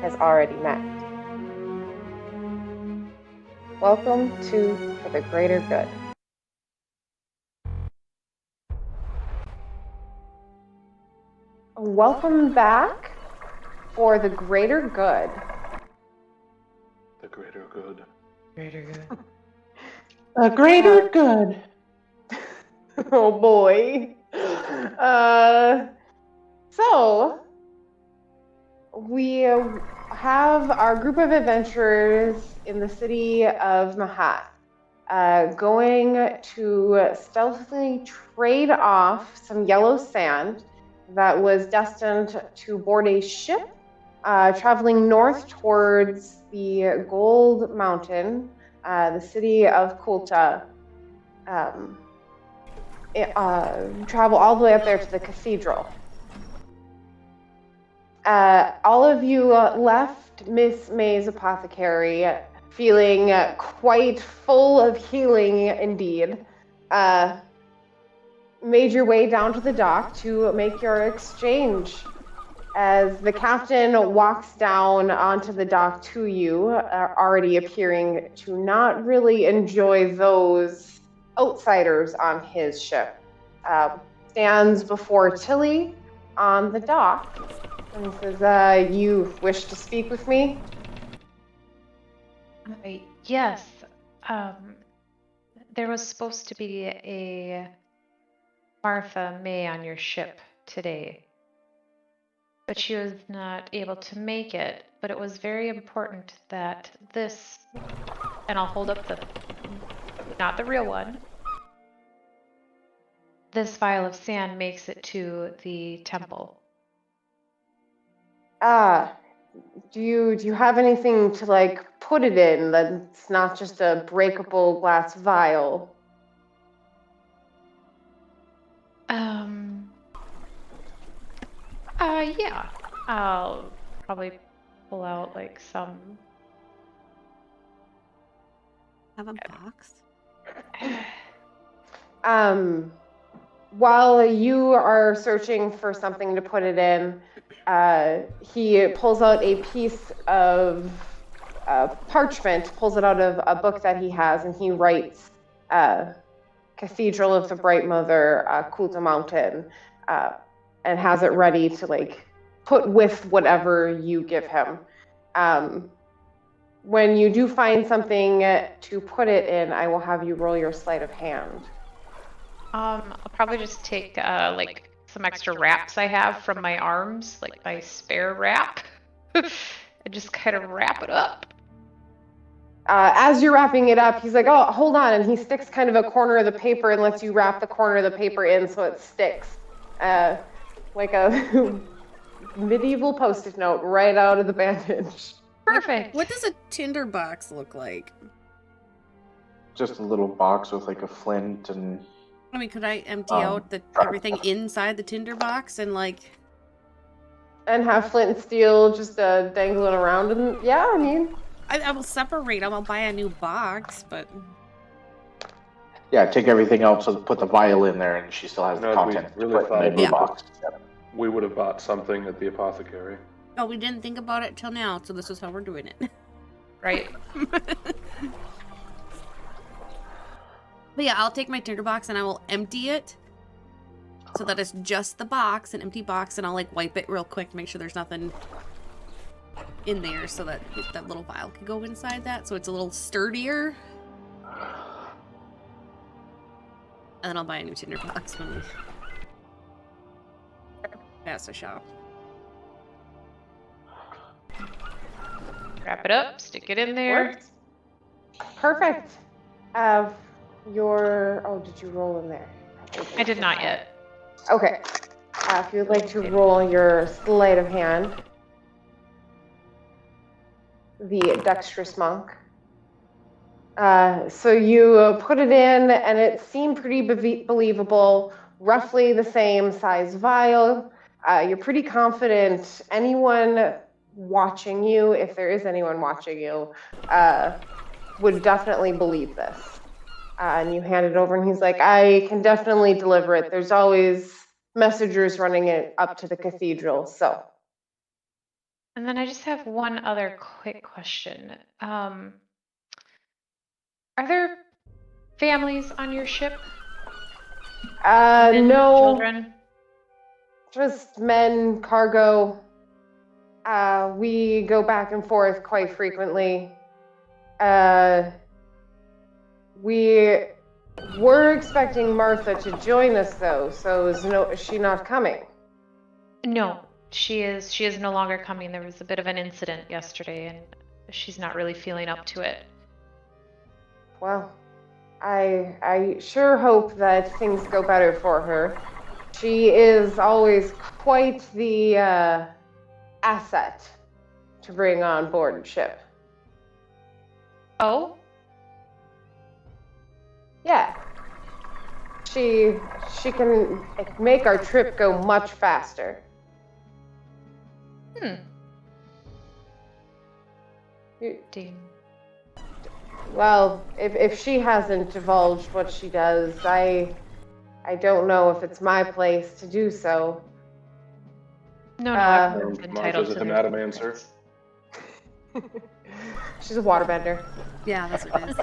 has already met. Welcome to For the Greater Good. Welcome back for the greater good. The greater good. Greater good. A greater good. Oh boy. So we have our group of adventurers in the city of Mehhat going to stealthily trade off some yellow sand that was destined to board a ship traveling north towards the Gold Mountain, the city of Kulta. Travel all the way up there to the cathedral. All of you left Miss May's apothecary feeling quite full of healing indeed. Made your way down to the dock to make your exchange. As the captain walks down onto the dock to you, already appearing to not really enjoy those outsiders on his ship, stands before Tilly on the dock and says, you wish to speak with me? Yes. There was supposed to be a Martha May on your ship today, but she was not able to make it. But it was very important that this, and I'll hold up not the real one, this vial of sand makes it to the temple. Do you have anything to put it in that's not just a breakable glass vial? Yeah. I'll probably pull out some. Have a box? While you are searching for something to put it in, he pulls out a piece of parchment, pulls it out of a book that he has, and he writes Cathedral of the Bright Mother, Kulta Mountain, and has it ready to put with whatever you give him. When you do find something to put it in, I will have you roll your sleight of hand. I'll probably just take some extra wraps I have from my arms, my spare wrap, and just kind of wrap it up. As you're wrapping it up, he's like, oh, hold on, and he sticks kind of a corner of the paper and lets you wrap the corner of the paper in so it sticks. Like a medieval Post-it note right out of the bandage. Perfect. What does a tinder box look like? Just a little box with a flint and... I mean, could I empty out everything inside the tinder box and and have flint and steel just dangling around? And yeah, I mean... I will separate them. I'll buy a new box, but... Yeah, take everything out, so put the vial in there, and she still has the content. Really thought box. we would have bought something at the apothecary. Oh, we didn't think about it till now, so this is how we're doing it. Right. But yeah, I'll take my tinderbox and I will empty it so that it's just the box, an empty box, and I'll like wipe it real quick to make sure there's nothing in there so that that little vial can go inside that so it's a little sturdier. And then I'll buy a new tinderbox when we pass the shop. Wrap it up, stick it in there. Worked. Perfect. Did you roll in there? I did not yet. Okay. If you'd like to roll your sleight of hand, the dexterous monk. So you put it in, and it seemed pretty believable. Roughly the same size vial. You're pretty confident anyone watching you, if there is anyone watching you, would definitely believe this. And you hand it over, and he's like, I can definitely deliver it. There's always messengers running it up to the cathedral, so. And then I just have one other quick question. Are there families on your ship? No. Children? Just men, cargo. We go back and forth quite frequently. We were expecting Martha to join us, though, so is she not coming? No, she is no longer coming. There was a bit of an incident yesterday, and she's not really feeling up to it. Well, I sure hope that things go better for her. She is always quite the asset to bring on board ship. Oh? Yeah. She can make our trip go much faster. Dean. Well, if she hasn't divulged what she does, I don't know if it's my place to do so. No, everyone's entitled Martha's to an their adamancer. She's a waterbender. Yeah, that's what it is.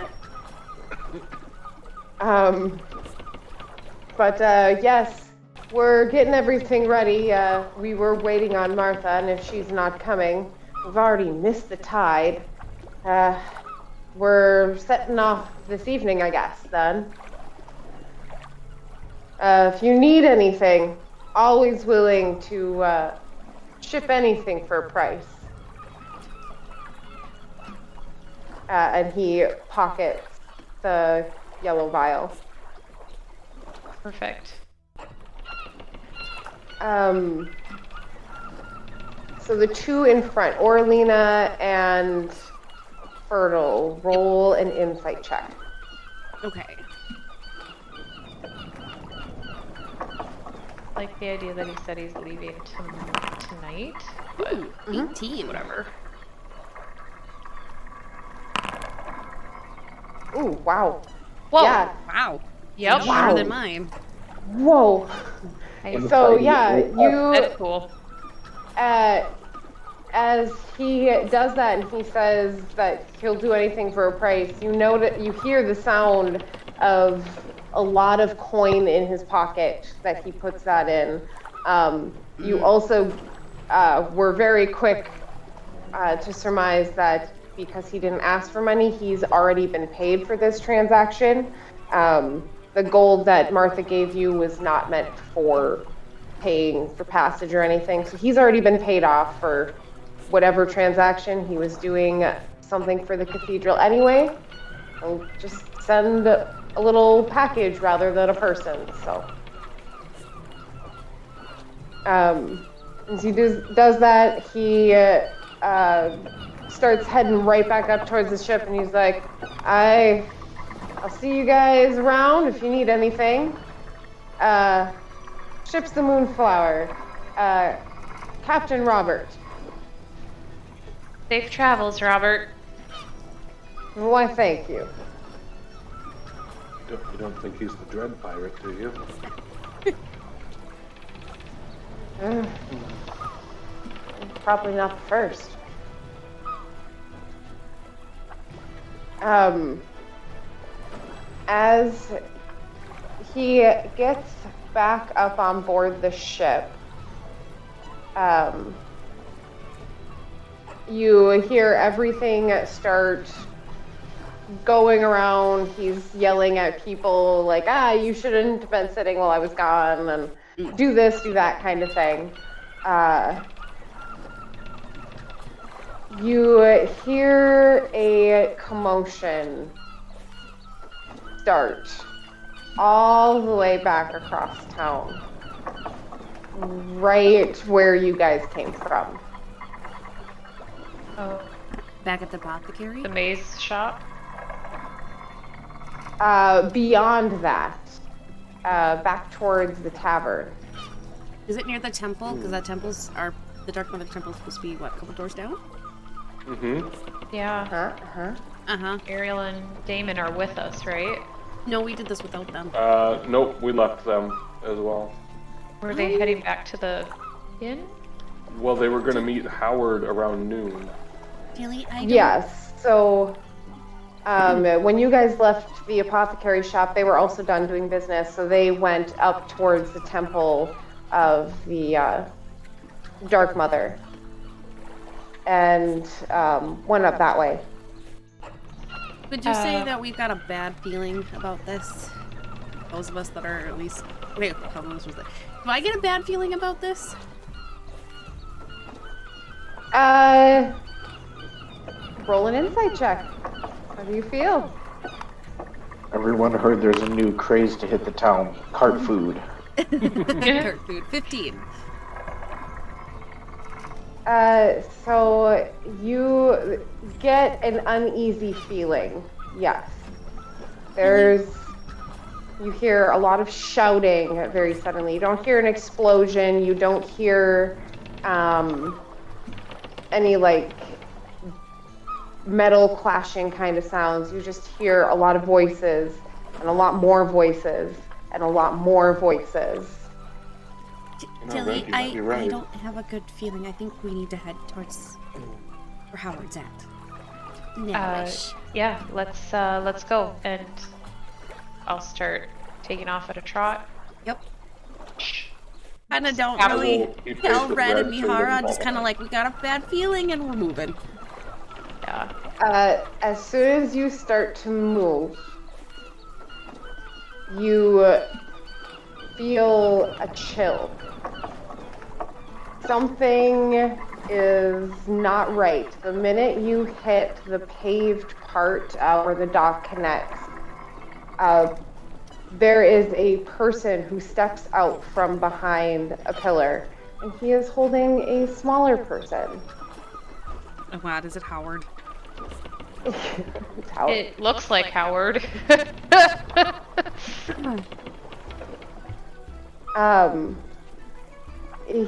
Yes, we're getting everything ready. We were waiting on Martha, and if she's not coming, we've already missed the tide. We're setting off this evening, I guess, then. If you need anything, always willing to ship anything for a price. And he pockets the yellow vial. Perfect. So the two in front, Orlina and Fertile, roll an insight check. Okay. I like the idea that he said he's leaving tonight. But Ooh, 18. whatever. Ooh, wow. Whoa. Yeah. Wow. Yep. Wow. More than mine. Whoa. So yeah, you. That's cool. As he does that, and he says that he'll do anything for a price. You know that you hear the sound of a lot of coin in his pocket that he puts that in. You also were very quick to surmise that because he didn't ask for money, he's already been paid for this transaction. The gold that Martha gave you was not meant for paying for passage or anything, so he's already been paid off for whatever transaction. He was doing something for the cathedral anyway. I'll just send a little package rather than a person, so. As he does that, he starts heading right back up towards the ship, and he's like, I'll see you guys around if you need anything. Ship's the Moonflower. Captain Robert. Safe travels, Robert. Why, thank you. You don't think he's the Dread Pirate, do you? Probably not the first. As he gets back up on board the ship, you hear everything start going around. He's yelling at people like, you shouldn't have been sitting while I was gone, and do this, do that kind of thing. You hear a commotion start all the way back across town, right where you guys came from. Oh. Back at the apothecary? The maze shop? Beyond that, back towards the tavern. Is it near the temple? Because the Dark Mother Temple is supposed to be, what, a couple doors down? Mm-hmm. Yeah. Ariel and Damon are with us, right? No, we did this without them. Nope, we left them as well. Were they heading back to the inn? Well, they were going to meet Howard around noon. Really? I don't... Yes, so when you guys left the apothecary shop, they were also done doing business, so they went up towards the temple of the Dark Mother and went up that way. Would you say that we've got a bad feeling about this? Those of us that are at least... Wait, how long was that? Do I get a bad feeling about this? Roll an insight check. How do you feel? Everyone heard there's a new craze to hit the town. Cart food. Cart food. 15. So you get an uneasy feeling. Yes. You hear a lot of shouting very suddenly. You don't hear an explosion. You don't hear any like metal clashing kind of sounds. You just hear a lot of voices and a lot more voices and a lot more voices. Tilly, I don't have a good feeling. I think we need to head towards where Howard's at. Yeah, let's go, and I'll start taking off at a trot. Yep. Kind of don't really tell Red and Mihara, just kind of like, we got a bad feeling and we're moving. Yeah. As soon as you start to move, you feel a chill. Something is not right. The minute you hit the paved part where the dock connects, there is a person who steps out from behind a pillar, and he is holding a smaller person. Oh wow, is it Howard? It's Howard. It looks like Howard.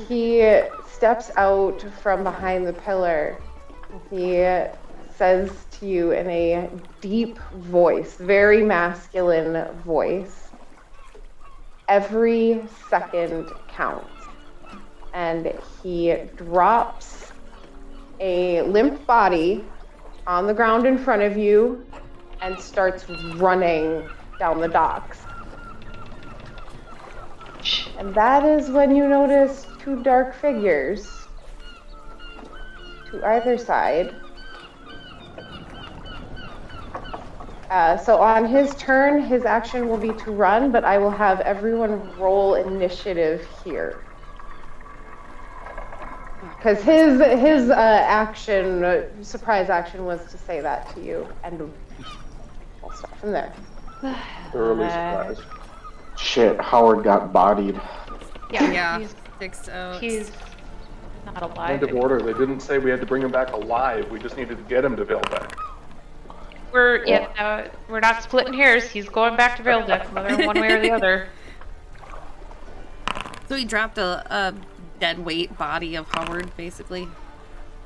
He steps out from behind the pillar. He says to you in a deep voice, very masculine voice, "Every second counts." And he drops a limp body on the ground in front of you and starts running down the docks. And that is when you notice two dark figures to either side. So on his turn, his action will be to run, but I will have everyone roll initiative here. Because his action, surprise action, was to say that to you, and we'll start from there. Thoroughly surprised. Shit, Howard got bodied. Yeah. He's not alive. Point of order. They didn't say we had to bring him back alive. We just needed to get him to Vilbeck. We're not splitting hairs. He's going back to Vilbeck, whether one way or the other. So he dropped a dead weight body of Howard, basically.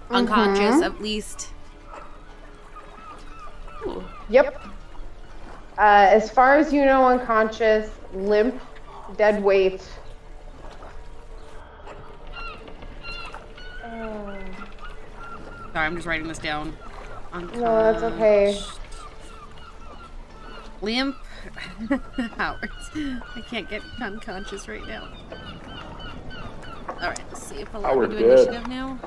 Unconscious, at least. Ooh. Yep. As far as you know, unconscious, limp, dead weight. Sorry, I'm just writing this down. No, that's okay. Limp. Howard. I can't get unconscious right now. Alright, let's see if I'll let me do initiative now.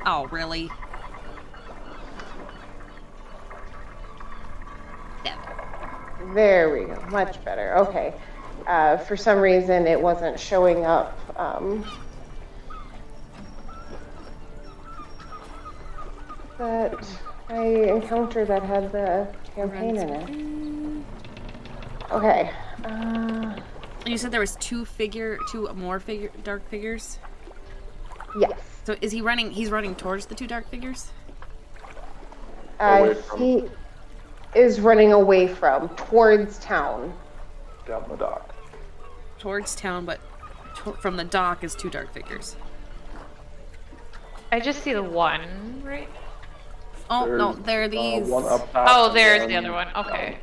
Oh, really? There we go. Much better. Okay. For some reason, it wasn't showing up. That I encountered that had the campaign in it. Okay. You said there was two more dark figures? Yes. So is he running? He's running towards the two dark figures? He is running away towards town. Down the dock. Towards town, but from the dock is two dark figures. I just see the one, right? Oh, no, they're these. One up top. Oh, there's the other one. Okay.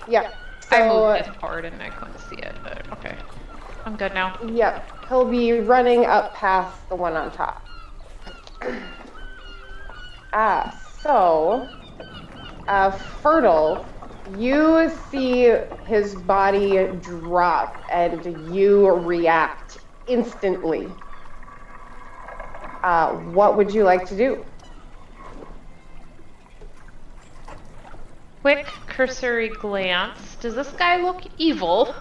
Yeah. I So, moved this forward and I couldn't see it, but okay. I'm good now. Yep. He'll be running up past the one on top. Fertile, you see his body drop and you react instantly. What would you like to do? Quick cursory glance. Does this guy look evil?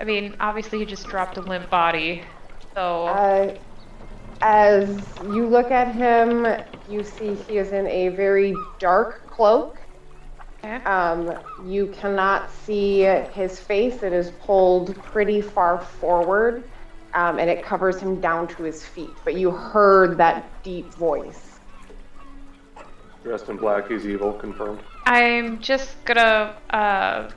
I mean, obviously he just dropped a limp body, so... As you look at him, you see he is in a very dark cloak. Okay. You cannot see his face. It is pulled pretty far forward, and it covers him down to his feet. But you heard that deep voice. Dressed in black, he's evil, confirmed. I'm just gonna,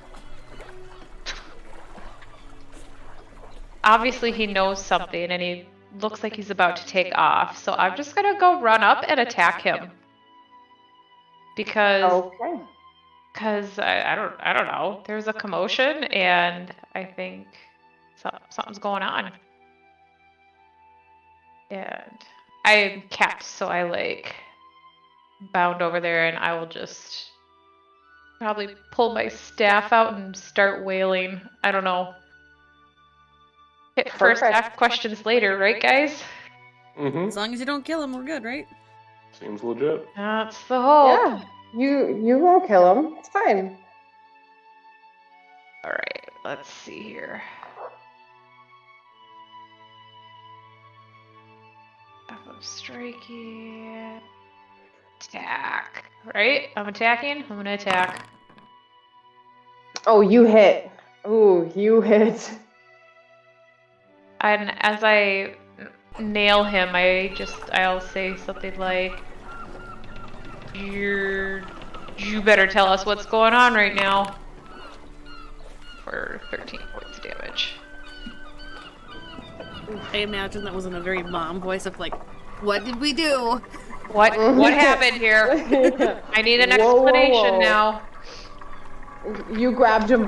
obviously he knows something and he looks like he's about to take off, so I'm just gonna go run up and attack him. Because... Okay. Because I don't know. There's a commotion and I think something's going on. And I'm capped, so I like bound over there and I will just probably pull my staff out and start wailing. I don't know. Hit first, ask questions later, right, guys? Mm-hmm. As long as you don't kill him, we're good, right? Seems legit. That's the hope. Yeah, you won't kill him. It's fine. All right, let's see here. Striking. Attack. Right? I'm attacking. I'm gonna attack. Oh, you hit. Ooh, you hit. And as I nail him, I'll say something like, you better tell us what's going on right now. For 13 points of damage. I imagine that wasn't a very mom voice of like, what did we do? What happened here? I need an explanation now. You grabbed him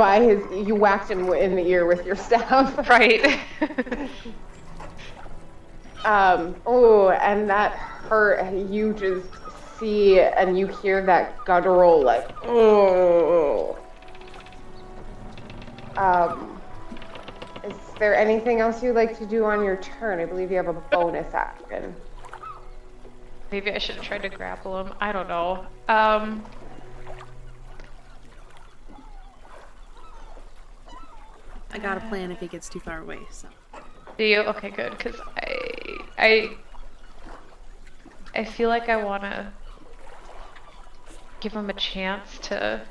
you whacked him in the ear with your staff. Right. Oh, and that hurt. You just see and you hear that guttural like, oh. Is there anything else you'd like to do on your turn? I believe you have a bonus action. Maybe I should have tried to grapple him. I don't know. I got a plan if he gets too far away, so. Do you? Okay, good, because I feel like I want to give him a chance to...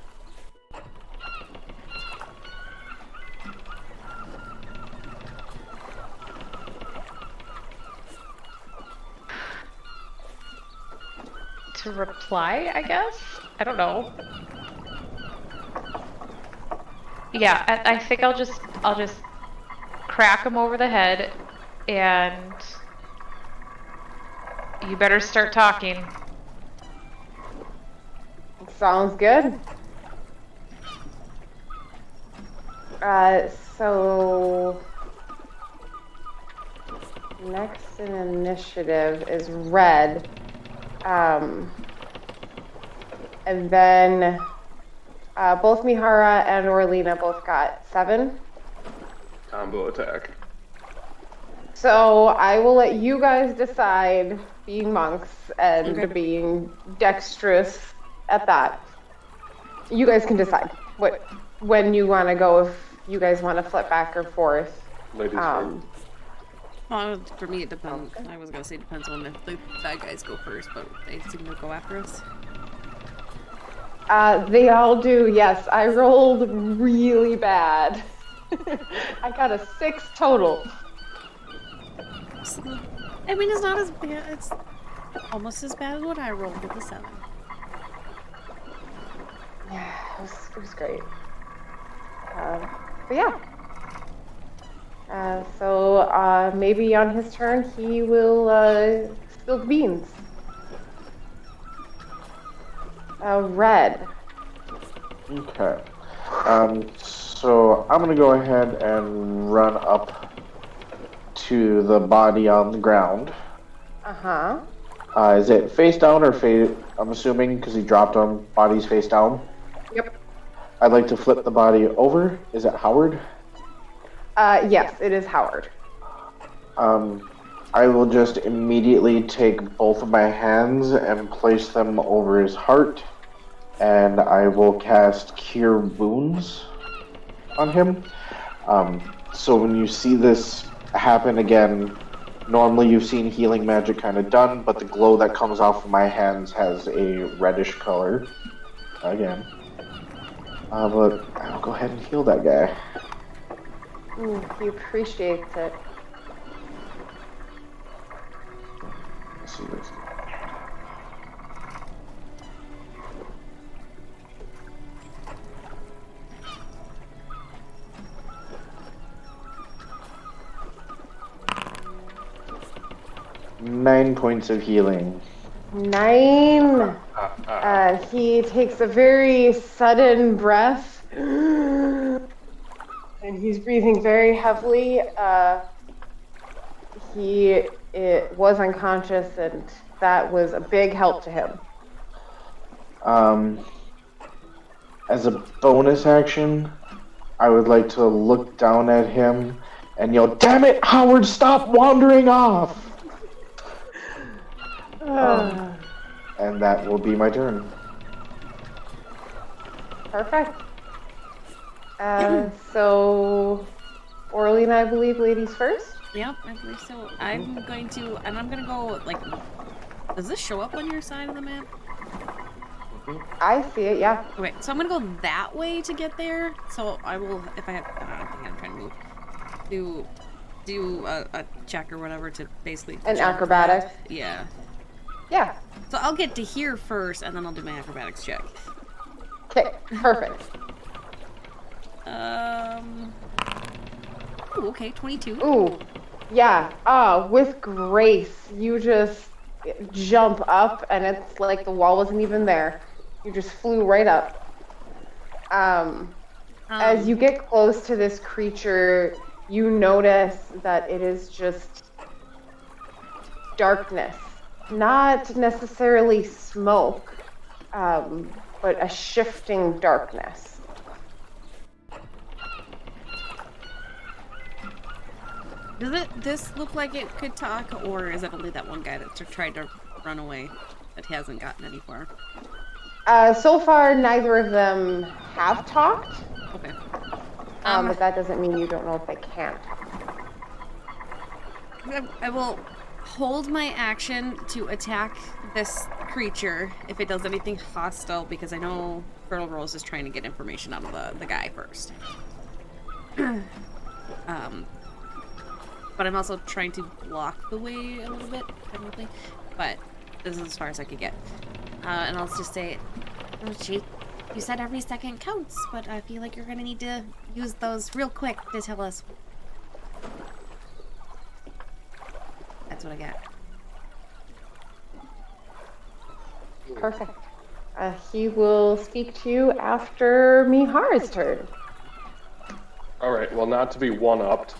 to reply, I guess? I don't know. Yeah, I think I'll just crack him over the head, and you better start talking. Sounds good. So Next in initiative is Red. And then both Mihara and Orlina both got 7. Combo attack. So I will let you guys decide, being monks and being dexterous at that. You guys can decide when you want to go, if you guys want to flip back or forth. Ladies first. Well, for me, it depends. I was going to say depends on if the bad guys go first, but they seem to go after us. They all do, yes. I rolled really bad. I got a 6 total. I mean, it's not as bad. It's almost as bad as what I rolled with the 7. Yeah, it was great. But yeah. So maybe on his turn he will spill the beans. Red. Okay. So I'm gonna go ahead and run up to the body on the ground. Uh-huh. Is it face down or face? I'm assuming because he dropped him. Body's face down. Yep. I'd like to flip the body over. Is it Howard? Yes, it is Howard. I will just immediately take both of my hands and place them over his heart, and I will cast Cure Wounds on him. So when you see this happen again, normally you've seen healing magic kind of done, but the glow that comes off of my hands has a reddish color again. But I'll go ahead and heal that guy. He appreciates it. Let's see this. Nine points of healing. 9. He takes a very sudden breath. And he's breathing very heavily. He was unconscious, and that was a big help to him. As a bonus action, I would like to look down at him and yell, "Damn it, Howard, stop wandering off!" And that will be my turn. Perfect. So, Orlina, I believe, ladies first? Yep, I believe so. I'm going to go, like, does this show up on your side of the map? I see it, yeah. Okay, so I'm going to go that way to get there. So I will, if I have, I think I'm trying to move, do a check or whatever to basically... An acrobatics? Yeah. Yeah. So I'll get to here first, and then I'll do my acrobatics check. Okay, perfect. Ooh, okay, 22. Ooh, yeah. With grace, you just jump up, and it's like the wall wasn't even there. You just flew right up. As you get close to this creature, you notice that it is just darkness. Not necessarily smoke, but a shifting darkness. Does this look like it could talk, or is it only that one guy that tried to run away that hasn't gotten any far? So far, neither of them have talked. Okay. But that doesn't mean you don't know if they can talk. I will hold my action to attack this creature if it does anything hostile, because I know Fertile Rose is trying to get information out of the guy first. But I'm also trying to block the way a little bit, technically. But this is as far as I could get. And I'll just say, oh gee, you said every second counts, but I feel like you're gonna need to use those real quick to tell us. That's what I got. Perfect. He will speak to you after Mihara's turn. Alright, well, not to be one-upped,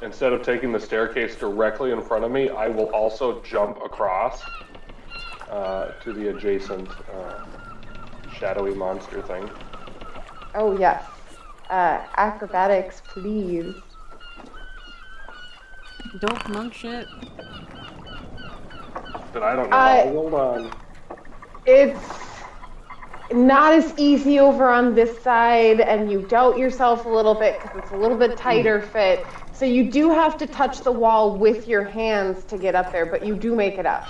instead of taking the staircase directly in front of me, I will also jump across to the adjacent shadowy monster thing. Oh, yes. Acrobatics, please. Dope monk shit. But I don't know. Hold on. It's not as easy over on this side, and you doubt yourself a little bit because it's a little bit tighter fit. So you do have to touch the wall with your hands to get up there, but you do make it up.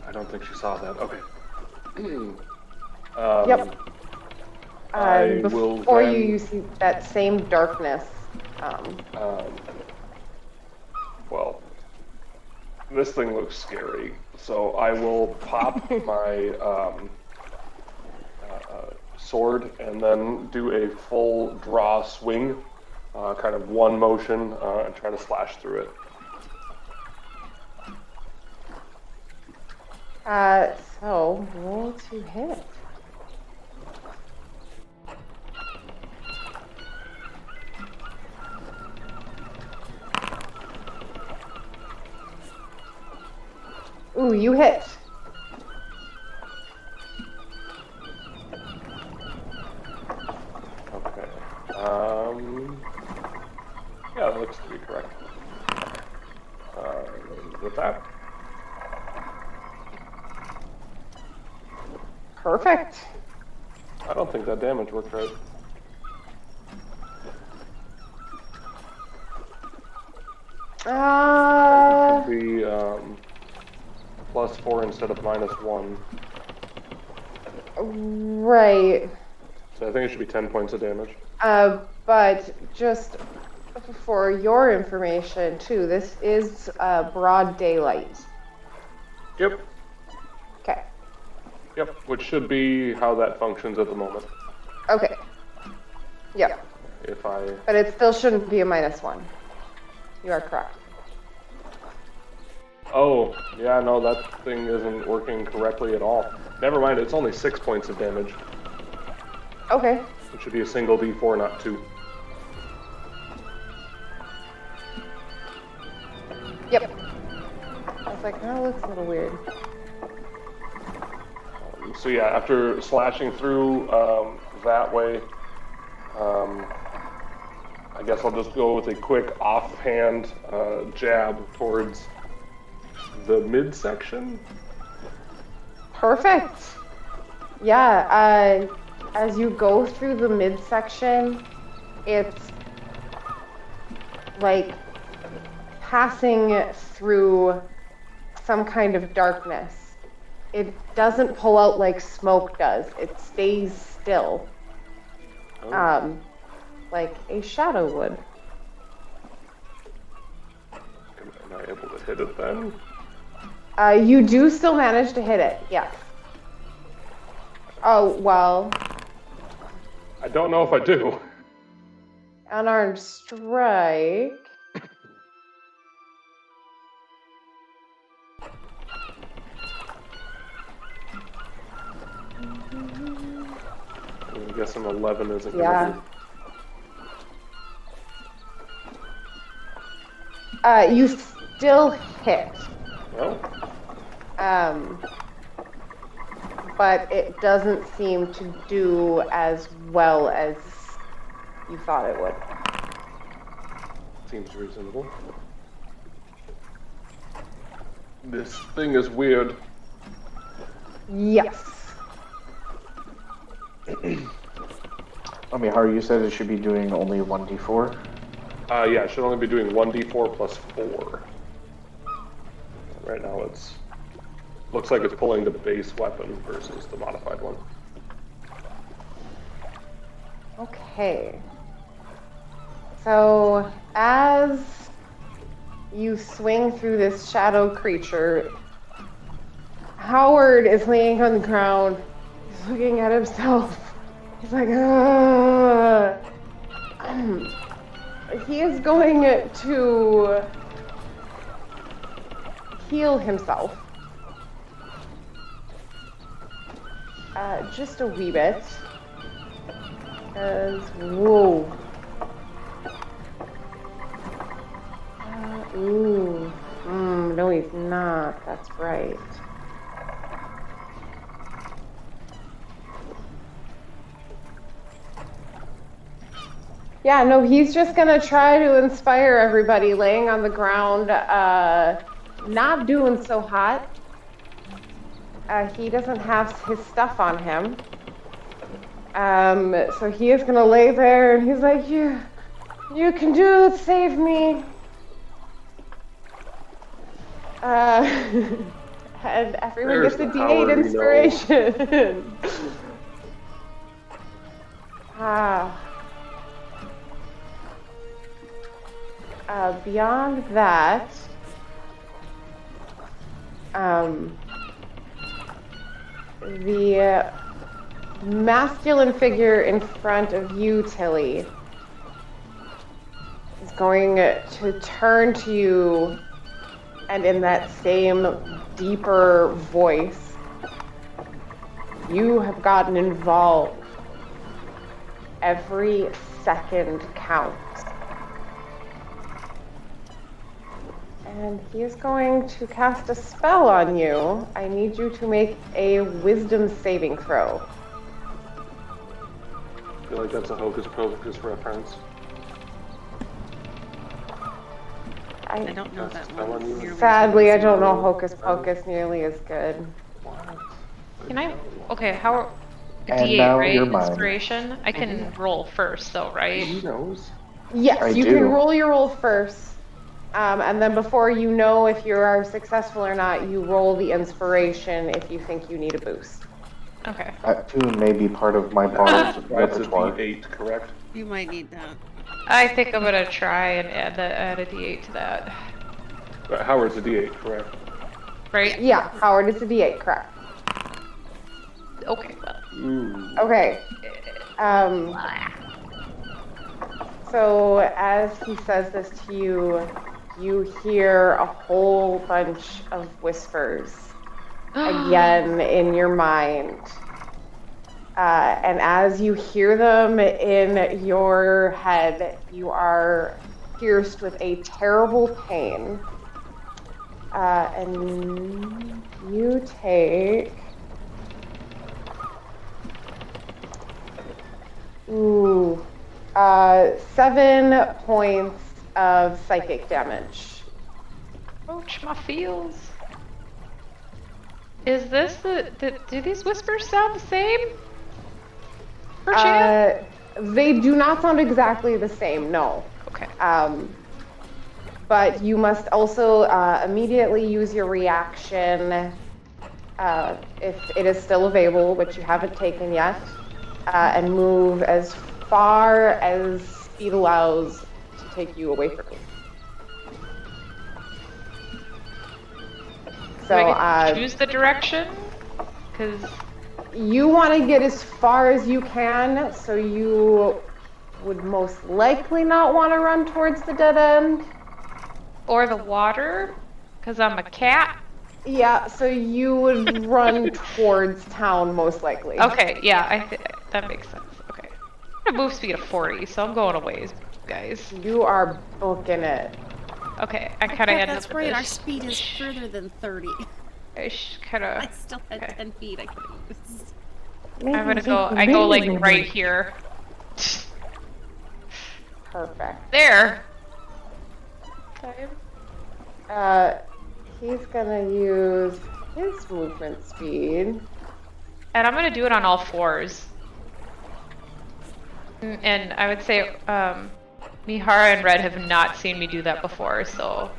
I don't think she saw that. Okay. Yep. Before you see that same darkness. Well, this thing looks scary, so I will pop my sword and then do a full draw swing, kind of one motion, and try to slash through it. So roll to hit. Ooh, you hit. Okay. Yeah, that looks to be correct. With that. Perfect. I don't think that damage worked right. It should be +4 instead of -1. Right. So I think it should be 10 points of damage. But just for your information too, this is broad daylight. Yep. Okay. Yep, which should be how that functions at the moment. Okay. Yep. But it still shouldn't be a -1. You are correct. Oh, yeah, no, that thing isn't working correctly at all. Never mind, it's only 6 points of damage. Okay. It should be a single D4, not 2. Yep. I was like, that looks a little weird. So yeah, after slashing through that way, I guess I'll just go with a quick offhand jab towards the midsection. Perfect. Yeah, as you go through the midsection, it's like passing through some kind of darkness. It doesn't pull out like smoke does. It stays still. Oh. Like a shadow would. Am I able to hit it then? You do still manage to hit it, yes. Oh, well. I don't know if I do. Unarmed strike. I guess an 11 isn't Yeah. gonna You still hit. Well, but it doesn't seem to do as well as you thought it would. seems reasonable. This thing is weird. Yes. How you said it should be doing only 1d4? Yeah, it should only be doing 1d4 plus 4. Right now it's... looks like it's pulling the base weapon versus the modified one. Okay. So, as you swing through this shadow creature, Howard is laying on the ground. He's looking at himself. He's like, ah. He is going to heal himself. Just a wee bit. Whoa. That's right. Yeah, no, he's just gonna try to inspire everybody laying on the ground, not doing so hot. He doesn't have his stuff on him. So he is gonna lay there and he's like, you can do it, save me. And everyone There's gets a the D8 Howard inspiration. Beyond that, the masculine figure in front of you, Tilly, is going to turn to you and in that same deeper voice, you have gotten involved. Every second counts. And he is going to cast a spell on you. I need you to make a wisdom saving throw. I feel like that's a Hocus Pocus reference. I don't know that one. Sadly, I don't know Hocus Pocus nearly as good. What? Can I? Okay, how? And D8, now right? you're mine. Inspiration. I can roll first, though, right? He knows. Yes, you do. can roll your roll first. And then before you know if you are successful or not, you roll the inspiration if you think you need a boost. Okay. That too may be part of my bard's That's a repertoire. D8, correct? You might need that. I think I'm gonna try and add a D8 to that. But Howard's a D8, correct? Right? Yeah, Howard is a D8, correct. Okay. Well. Ooh. Okay. So as he says this to you, you hear a whole bunch of whispers again in your mind. And as you hear them in your head, you are pierced with a terrible pain. And you take... 7 points of psychic damage. Ouch, my feels. Is this do these whispers sound the same? Perchance? They do not sound exactly the same, no. Okay. But you must also immediately use your reaction if it is still available, which you haven't taken yet, and move as far as speed allows to take you away from me. So do I get to choose the direction? Because you want to get as far as you can, so you would most likely not want to run towards the dead end. Or the water, because I'm a cat. Yeah, so you would run towards town most likely. Okay, yeah, that makes sense. Okay. I'm gonna move speed of 40, so I'm going a ways, guys. You are booking it. Okay, I kind of ended That's up right, with our this. speed is further than 30. I kind of. I still had 10 feet I could use. I'm gonna go. I go like right here. Perfect. There. He's gonna use his movement speed. And I'm gonna do it on all fours. And I would say, Mihara and Red have not seen me do that before, so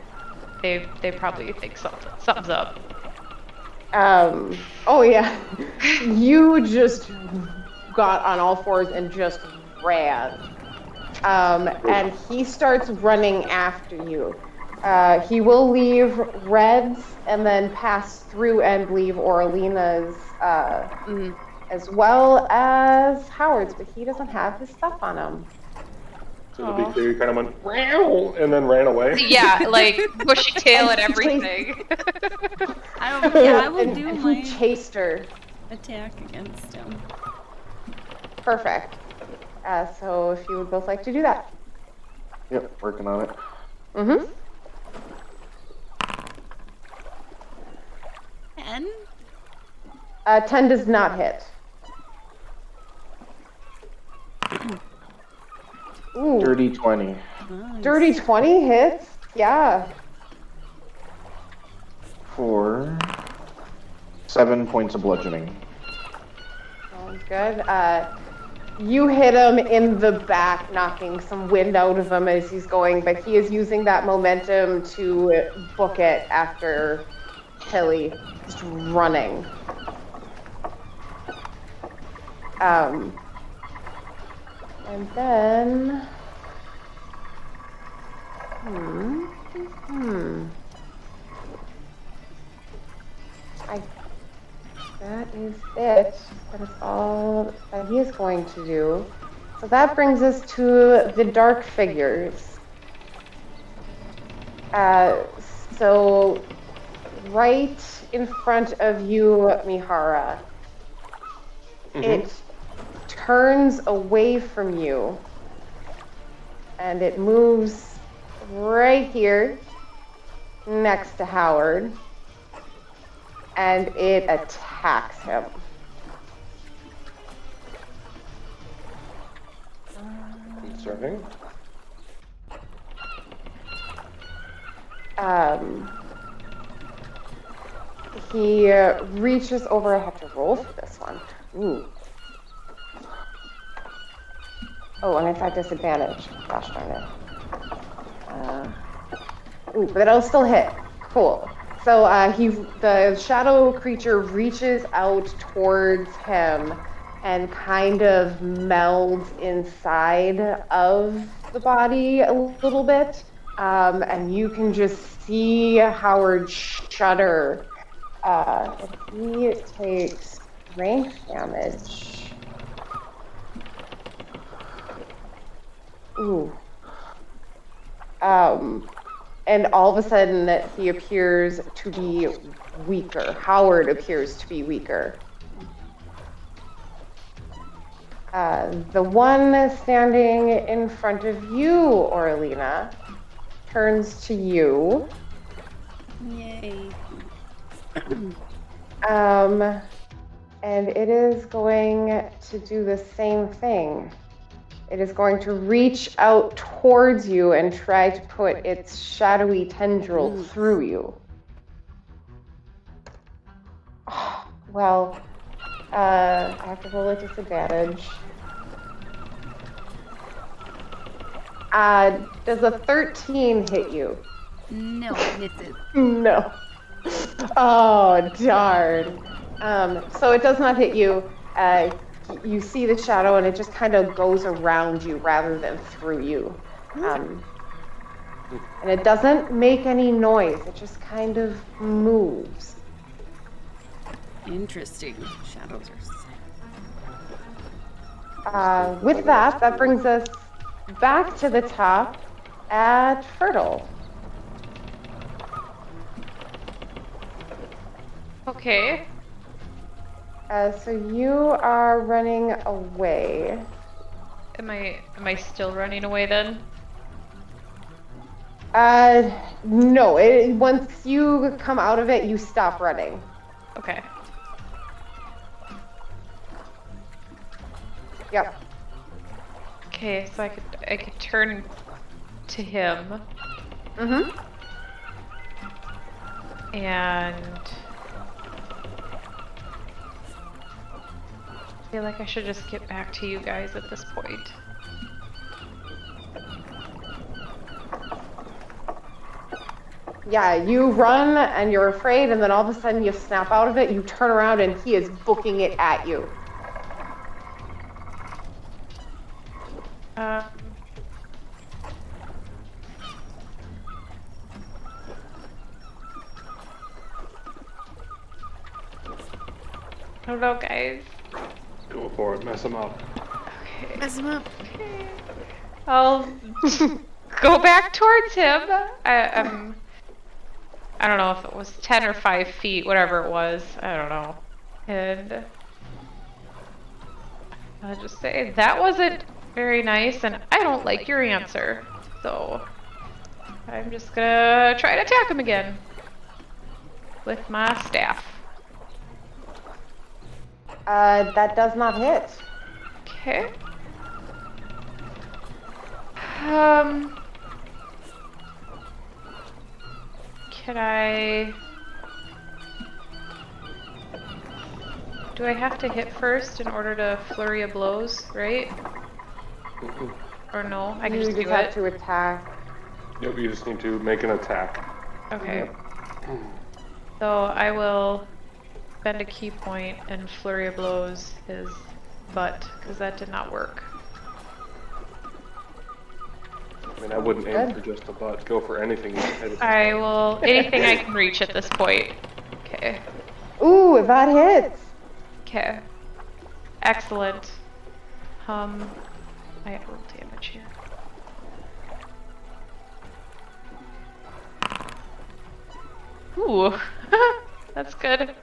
they probably think something's up. Oh yeah, you just got on all fours and just ran. And he starts running after you. He will leave Red's and then pass through and leave Oralina's as well as Howard's, but he doesn't have his stuff on him. So to be clear, you kind of went, "Meow," and then ran away? Yeah, like bushy tail and everything. I will do and my he chased her. attack against him. Perfect. So if you would both like to do that. Yep, working on it. 10 does not hit. Ooh. Dirty 20. Nice. Dirty 20 hits? Yeah. For 7 points of bludgeoning. Sounds good. You hit him in the back, knocking some wind out of him as he's going, but he is using that momentum to book it after Hilly, just running. And then... That is it. That is all that he is going to do. So that brings us to the dark figures. So right in front of you, Mihara, it turns away from you and it moves right here next to Howard. And it attacks him. Concerning. He reaches over. I have to roll for this one. Ooh. Oh, and it's at disadvantage. Gosh darn it. Ooh, but it'll still hit. Cool. So the shadow creature reaches out towards him and kind of melds inside of the body a little bit. And you can just see Howard shudder. He takes strength damage. Ooh. And all of a sudden, he appears to be weaker. Howard appears to be weaker. The one standing in front of you, Orlina, turns to you. Yay. And it is going to do the same thing. It is going to reach out towards you and try to put its shadowy tendril through you. Oh, well, I have to roll a disadvantage. Does a 13 hit you? No, it misses. No. Oh, darn. So it does not hit you. You see the shadow and it just kind of goes around you rather than through you. And it doesn't make any noise. It just kind of moves. Interesting. Shadows are... with that, that brings us back to the top at Fertile. Okay. So you are running away. Am I still running away then? No. Once you come out of it, you stop running. Okay. Yep. Okay, so I could turn to him. Mm-hmm. And I feel like I should just get back to you guys at this point. Yeah, you run and you're afraid, and then all of a sudden you snap out of it, you turn around and he is booking it at you. I don't know, guys. Go for it. Mess him up. Okay. Mess him up. Okay. I'll go back towards him. I don't know if it was 10 or 5 feet, whatever it was. I don't know. And I'll just say, that wasn't very nice, and I don't like your answer. So I'm just gonna try to attack him again with my staff. That does not hit. Okay. Can I... Do I have to hit first in order to flurry of blows, right? Or no? I can just do it? You just have to attack. Yep, you just need to make an attack. Okay. Yep. So I will spend a key point and flurry of blows his butt, because that did not work. I mean, I wouldn't aim for just a butt. Go for anything. I will... anything I can reach at this point. Okay. Ooh, that hits. Okay. Excellent. I have roll damage here. Ooh. That's good.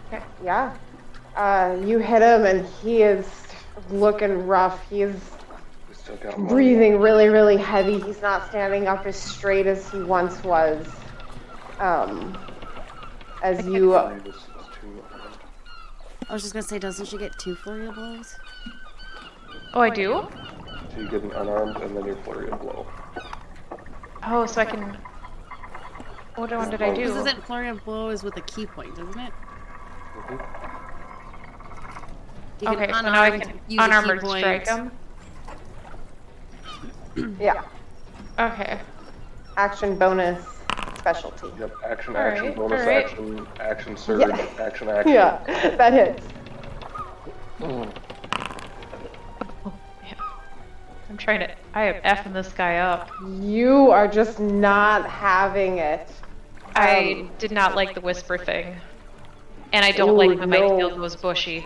Okay, yeah. You hit him and he is looking rough. He is breathing really, really heavy. He's not standing up as straight as he once was. As you... I was just gonna say, doesn't she get 2 flurry of blows? Oh, I do? So you get an unarmed and then your flurry of blow. Oh, so I can... What one did I do? This isn't flurry of blows with a key point, isn't it? You okay, so now I can unarmored strike him? Yeah. Okay. Action bonus specialty. Yep, action, right, bonus action, action surge, action. Yeah, that hits. Oh, yeah. I'm trying to... I am effing this guy up. You are just not having it. I did not like the whisper thing. And I don't like when my tail goes bushy.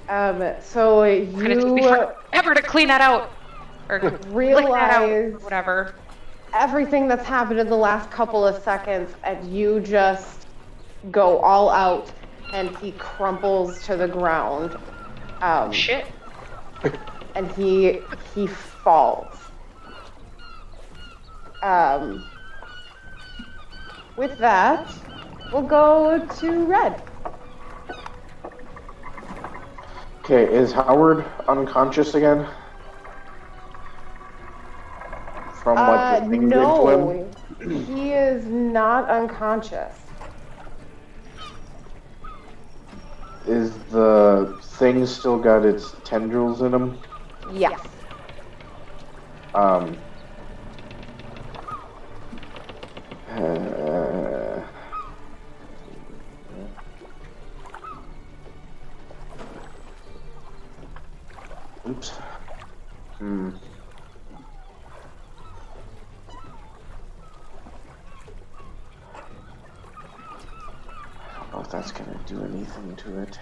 So you... It's gonna take me forever to clean that out! Or realize that out, or whatever. Everything that's happened in the last couple of seconds, and you just go all out, and he crumples to the ground. Shit. And he falls. With that, we'll go to Red. Okay, is Howard unconscious again? From what the thing did to him? He is not unconscious. Is the thing still got its tendrils in him? Yes. Oops. I don't know if that's gonna do anything to it.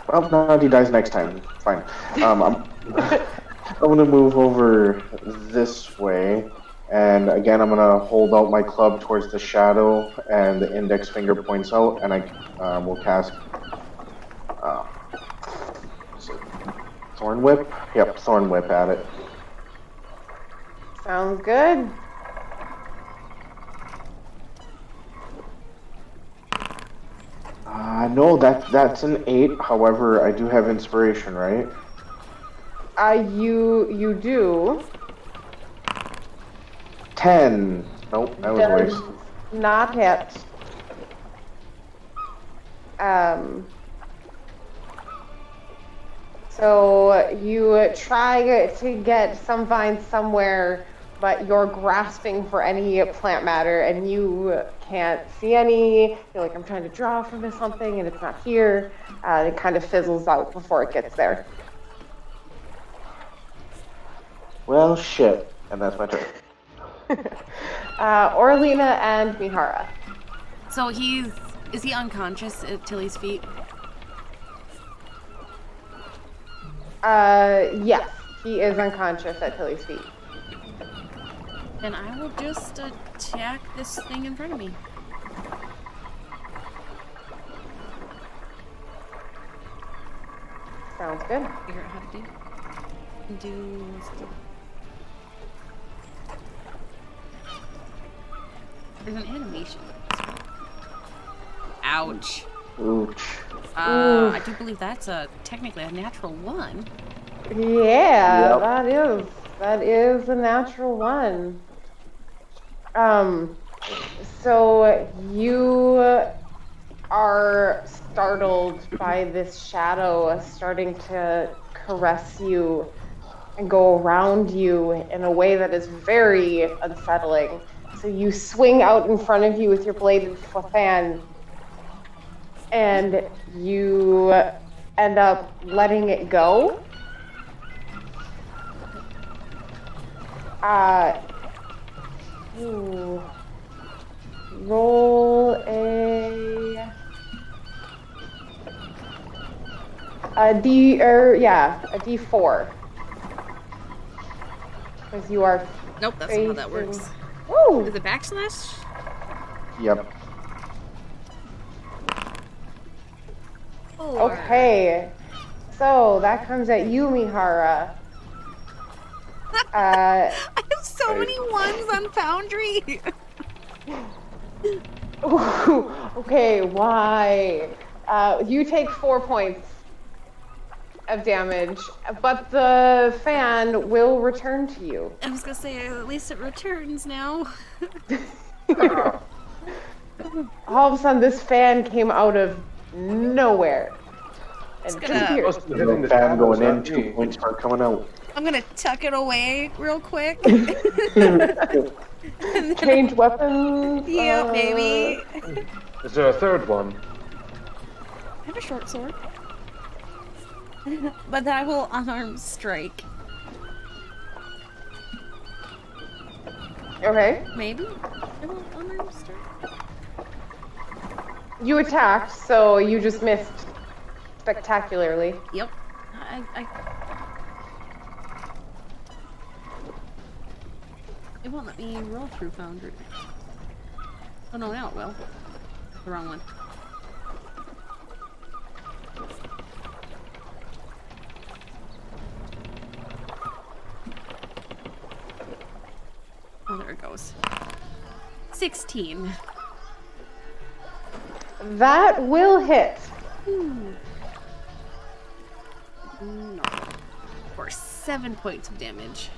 Well, no, he dies next time. Fine. I'm gonna move over this way, and again, I'm gonna hold out my club towards the shadow, and the index finger points out, and I will cast Thorn Whip. Yep, Thorn Whip at it. Sounds good. No, that's an 8. However, I do have inspiration, right? You do. 10. Nope, that was a waste. Not hit. So you try to find somewhere, but you're grasping for any plant matter, and you can't see any. You're like, I'm trying to draw from something, and it's not here. It kind of fizzles out before it gets there. Well, shit. And that's my turn. Orlina and Mihara. So is he unconscious at Tilly's feet? Yes, he is unconscious at Tilly's feet. Then I will just attack this thing in front of me. Sounds good. Figure out how to do. There's an animation. Ouch. Ouch. I do believe that's technically a natural 1. Yeah, Yep. that is a natural 1. So you are startled by this shadow starting to caress you and go around you in a way that is very unsettling. So you swing out in front of you with your bladed fan, and you end up letting it go. Roll a D4. Because you are. Nope, that's not how that works. Woo! Is it backslash? Yep. Okay. So that comes at you, Mihara. I have so many 1s on Foundry. Ooh, okay, why? You take 4 points of damage, but the fan will return to you. I was gonna say, at least it returns now. All of a sudden, this fan came out of nowhere. And gonna... The fan going in, 2 points are coming out. I'm gonna tuck it away real quick. Change weapons. Yeah, baby. Is there a third one? I have a short sword. But I will unarmed strike. Okay. Maybe? I will unarmed strike. You attacked, so you just missed spectacularly. Yep. It won't let me roll through Foundry. Oh no, now it will. The wrong one. Oh, there it goes. 16. That will hit. No. For 7 points of damage.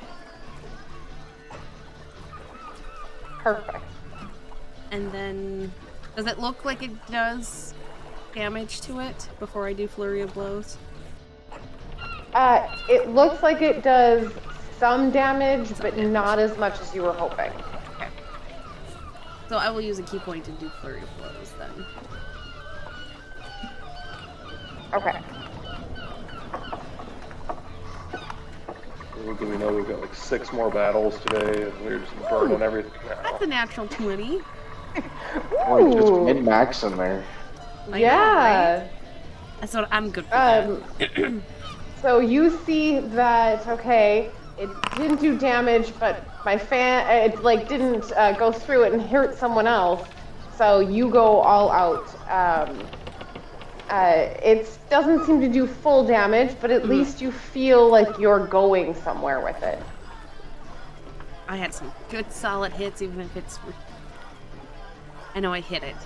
Perfect. And then, does it look like it does damage to it before I do Flurry of Blows? It looks like it does some damage, but not as much as you were hoping. Okay. So I will use a key point and do Flurry of Blows then. Okay. Little do we know we've got like 6 more battles today, and we're just burning everything now. That's a natural 20. Oh, just min-max in there. Yeah. Right? That's what I'm good for that. So you see that, okay, it didn't do damage, but my fan, it like didn't go through it and hurt someone else. So you go all out. It doesn't seem to do full damage, but at least you feel like you're going somewhere with it. I had some good solid hits, even if it's... I know I hit it.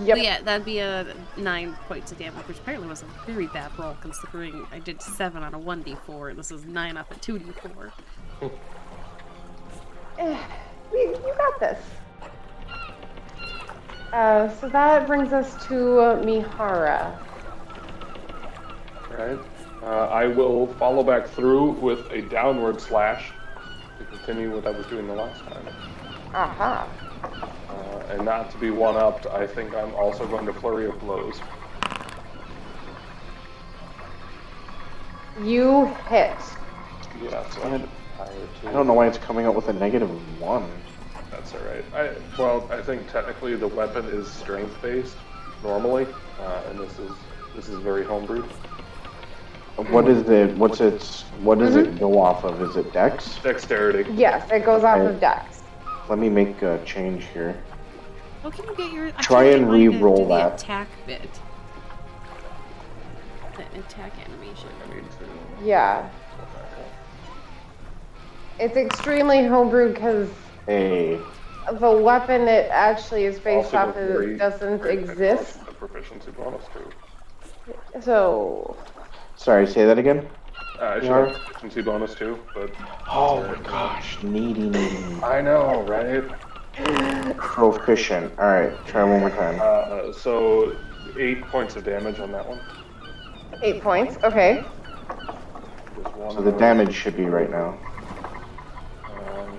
Yep. So yeah, that'd be a 9 points of damage, which apparently was a very bad roll, considering I did 7 on a 1d4, and this is 9 off a 2d4. You got this. So that brings us to Mihara. Right. I will follow back through with a downward slash to continue what I was doing the last time. Aha. And not to be one-upped, I think I'm also going to Flurry of Blows. You hit. Yeah, so I'm higher too. I don't know why it's coming out with a -1. That's alright. I think technically the weapon is strength-based, normally, and this is very homebrewed. What is it? What does it go off of? Is it Dex? Dexterity. Yes, it goes off of Dex. Let me make a change here. Well, can you get your... Try and re-roll that. The attack bit. The attack animation. Yeah. It's extremely homebrewed because... Hey. The weapon it actually is based Also off of doesn't exist. The proficiency bonus too. So. Sorry, say that again. I should have proficiency bonus too, but. Oh my gosh, needy. I know, right? Proficient. All right, try one more time. So 8 points of damage on that one. 8 points. Okay. So the damage should be right now.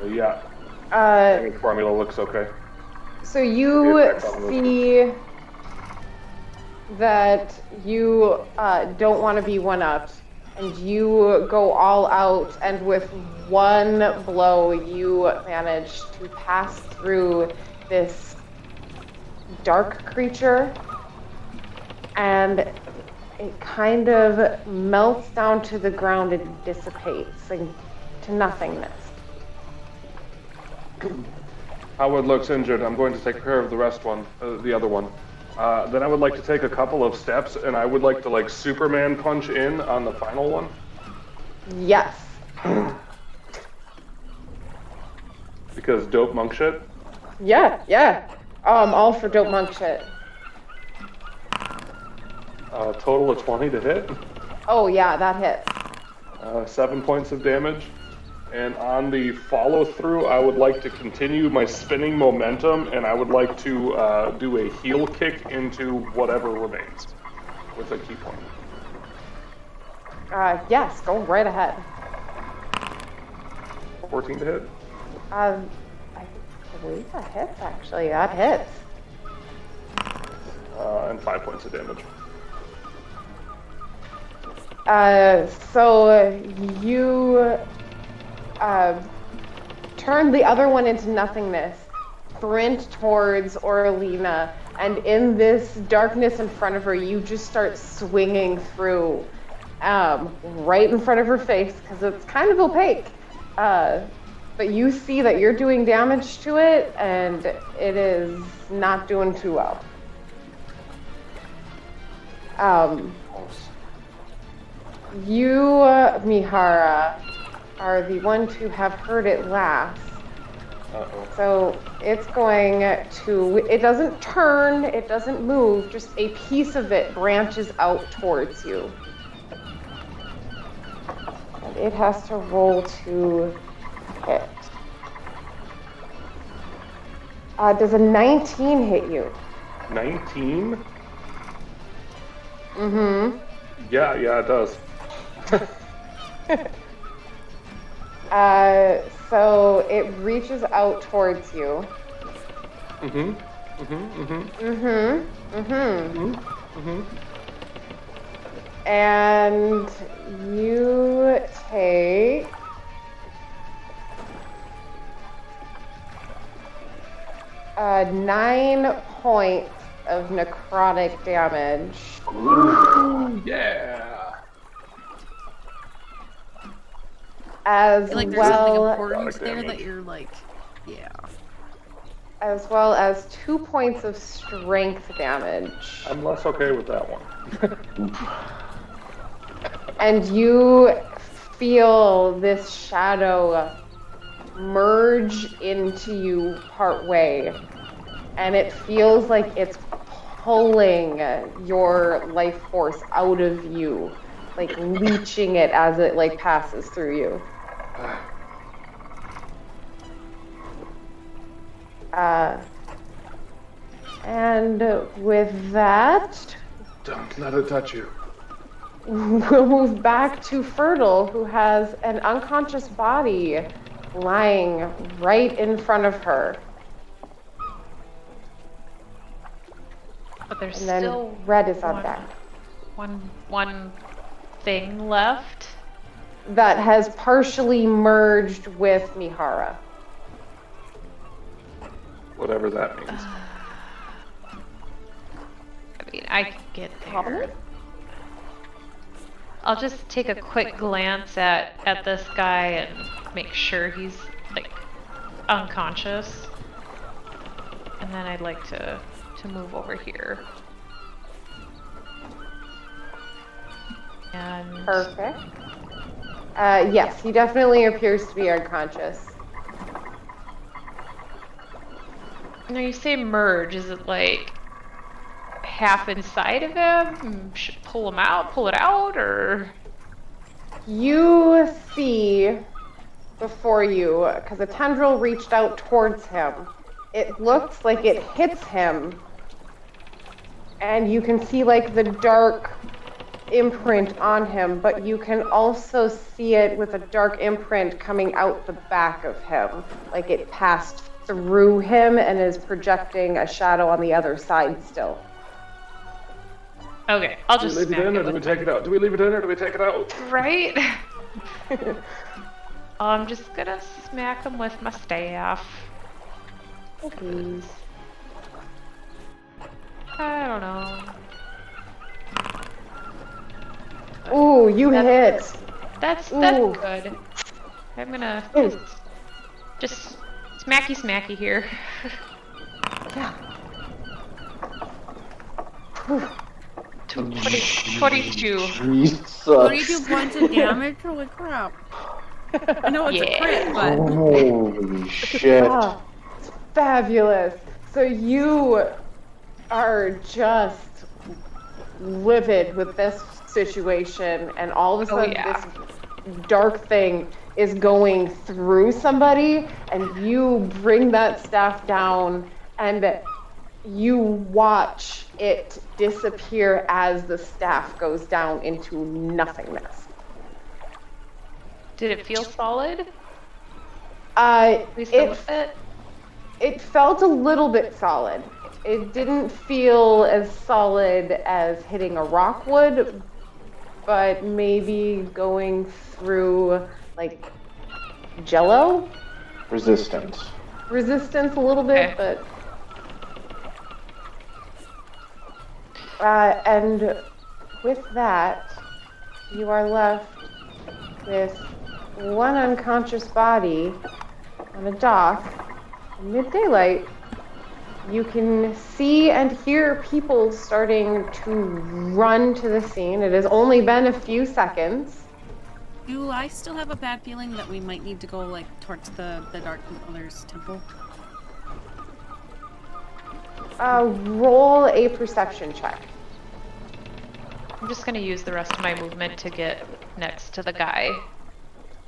Yeah. Damage formula looks okay. So you see that you don't want to be one-upped, and you go all out, and with one blow, you manage to pass through this dark creature, and it kind of melts down to the ground and dissipates into nothingness. Howard looks injured. I'm going to take care of the other one. Then I would like to take a couple of steps, and I would like to like Superman punch in on the final one. Yes. Because dope monk shit? Yeah. All for dope monk shit. Total of 20 to hit. Oh yeah, that hits. 7 points of damage. And on the follow through, I would like to continue my spinning momentum, and I would like to do a heel kick into whatever remains with a key point. Yes, go right ahead. 14 to hit? I believe that hits, actually. That hits. And 5 points of damage. So you turn the other one into nothingness, sprint towards Orlina, and in this darkness in front of her, you just start swinging through right in front of her face, because it's kind of opaque. But you see that you're doing damage to it, and it is not doing too well. You, Mihara, are the one to have heard it last. Uh-oh. So it's going to, it doesn't turn, it doesn't move, just a piece of it branches out towards you. And it has to roll to hit. Does a 19 hit you? 19? Mm-hmm. Yeah, it does. So it reaches out towards you. And you take 9 points of necrotic damage. Ooh, yeah. As I feel like there's well, something important there that you're like, yeah. As well as 2 points of strength damage. I'm less okay with that one. And you feel this shadow merge into you partway, and it feels like it's pulling your life force out of you, like leeching it as it like passes through you. And with that, don't let it touch you. We'll move back to Fertile, who has an unconscious body lying right in front of her. But there's And then still Red is on deck. One thing left. That has partially merged with Mihara. Whatever that means. I mean, I can get there. I'll just take a quick glance at this guy and make sure he's like unconscious, and then I'd like to move over here. And Perfect. Yes, he definitely appears to be unconscious. Now you say merge, is it like half inside of him? Should pull it out, or? You see before you, because a tendril reached out towards him. It looks like it hits him, and you can see like the dark imprint on him, but you can also see it with a dark imprint coming out the back of him, like it passed through him and is projecting a shadow on the other side still. Okay, I'll just leave it in, or do we take it out? Do we leave it in, or do we take it out? Right? I'm just gonna smack him with my staff. Okay. I don't know. Ooh, you hit. That's Ooh. good. I'm gonna just smacky here. Yeah. 22. Jesus. 22 points of damage? Holy crap. I know it's a crit, but... Holy shit. Ah, fabulous. So you are just livid with this situation, and all of a sudden this dark thing is going through somebody, and you bring that staff down, and you watch it disappear as the staff goes down into nothingness. Did it feel solid? It felt a little bit solid. It didn't feel as solid as hitting a rock would, but maybe going through like jello? Resistance A little bit, Okay. but and with that, you are left with one unconscious body on a dock in mid-daylight. You can see and hear people starting to run to the scene. It has only been a few seconds. Do I still have a bad feeling that we might need to go, like, towards the Dark Mother's temple? Roll a perception check. I'm just gonna use the rest of my movement to get next to the guy.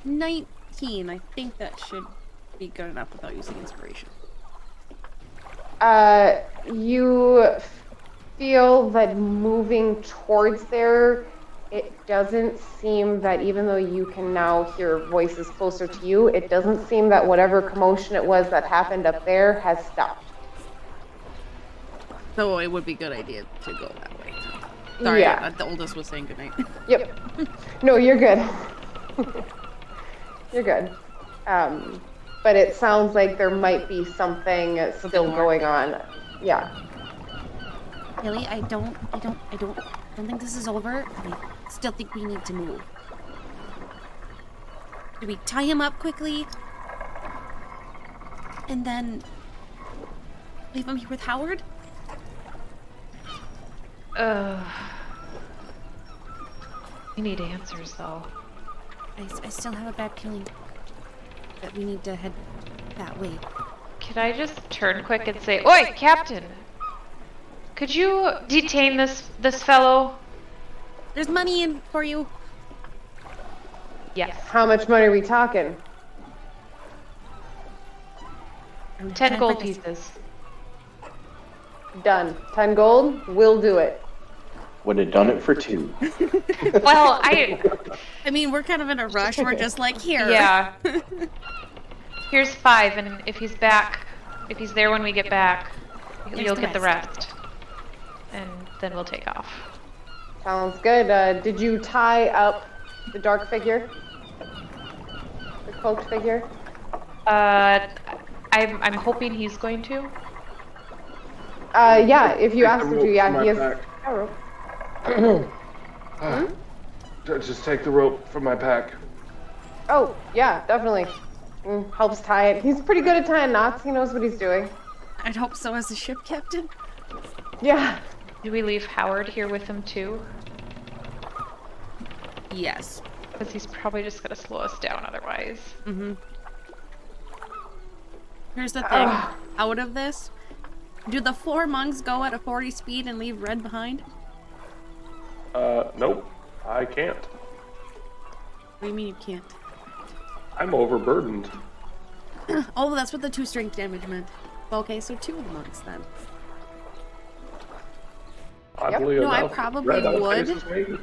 19. I think that should be good enough without using inspiration. You feel that moving towards there, it doesn't seem that, even though you can now hear voices closer to you, it doesn't seem that whatever commotion it was that happened up there has stopped. So it would be a good idea to go that way. Sorry, Yeah. the oldest was saying goodnight. Yep. No, you're good. You're good. But it sounds like there might be something still going on. Yeah. Really, I don't think this is over. I still think we need to move. Do we tie him up quickly? And then leave him here with Howard? We need answers, though. I still have a bad feeling that we need to head that way. Could I just turn quick and say, "Oi, Captain! Could you detain this fellow?" There's money in for you. Yes. How much money are we talking? 10 gold pieces. Done. 10 gold? We'll do it. Would have done it for 2. Well, I mean, we're kind of in a rush. We're just like, here. Yeah. Here's 5, and if he's there when we get back, you'll get the rest. And then we'll take off. Sounds good. Did you tie up the dark figure? The cloaked figure? I'm hoping he's going to. Yeah, if you ask him to, yeah, he has Back. a rope. Just take the rope from my pack. Oh, yeah, definitely. Helps tie it. He's pretty good at tying knots. He knows what he's doing. I'd hope so as a ship captain. Yeah. Do we leave Howard here with him too? Yes. Because he's probably just going to slow us down otherwise. Mm-hmm. Here's the thing. Out of this, Do the 4 monks go at a 40 speed and leave Red behind? Nope. I can't. What do you mean you can't? I'm overburdened. Oh, that's what the 2 strength damage meant. Okay, so 2 of the monks then. Oddly No, I enough, probably Red would. outpaces me.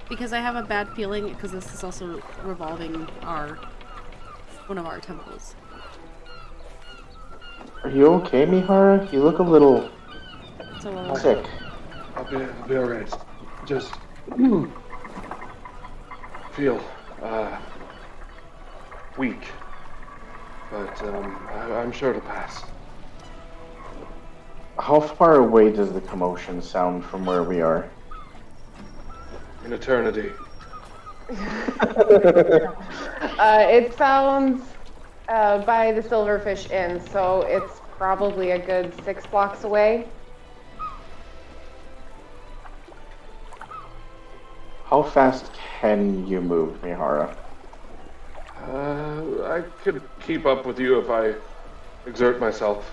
Because I have a bad feeling, because this is also revolving one of our temples. Are you okay, Mihara? You look a little So, sick. I'll be alright. Just feel weak, but I'm sure to pass. How far away does the commotion sound from where we are? An eternity. It sounds by the Silverfish Inn, so it's probably a good 6 blocks away. How fast can you move, Mihara? I could keep up with you if I exert myself.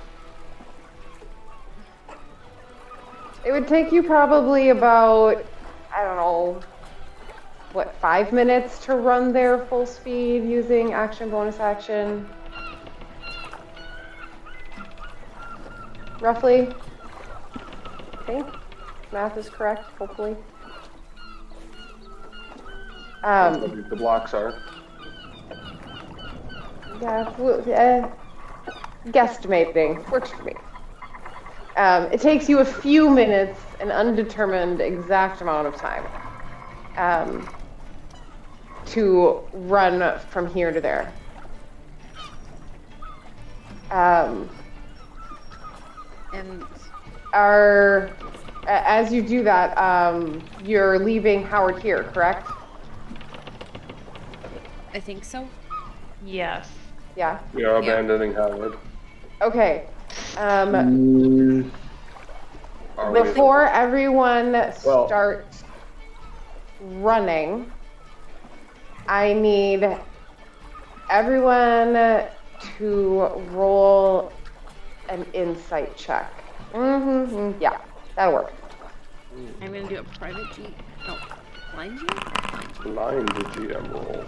It would take you probably about, I don't know, what, 5 minutes to run there full speed using action, bonus action? Roughly? I think math is correct, hopefully. The blocks are. Yeah, guesstimating works for me. It takes you a few minutes, an undetermined exact amount of time, to run from here to there. and As you do that, you're leaving Howard here, correct? I think so. Yes. Yeah. We are abandoning Howard. Okay. Are we? Before everyone starts running, I need everyone to roll an insight check. Yeah, that'll work. I'm gonna do a private G. No, blind G? Blind GM roll.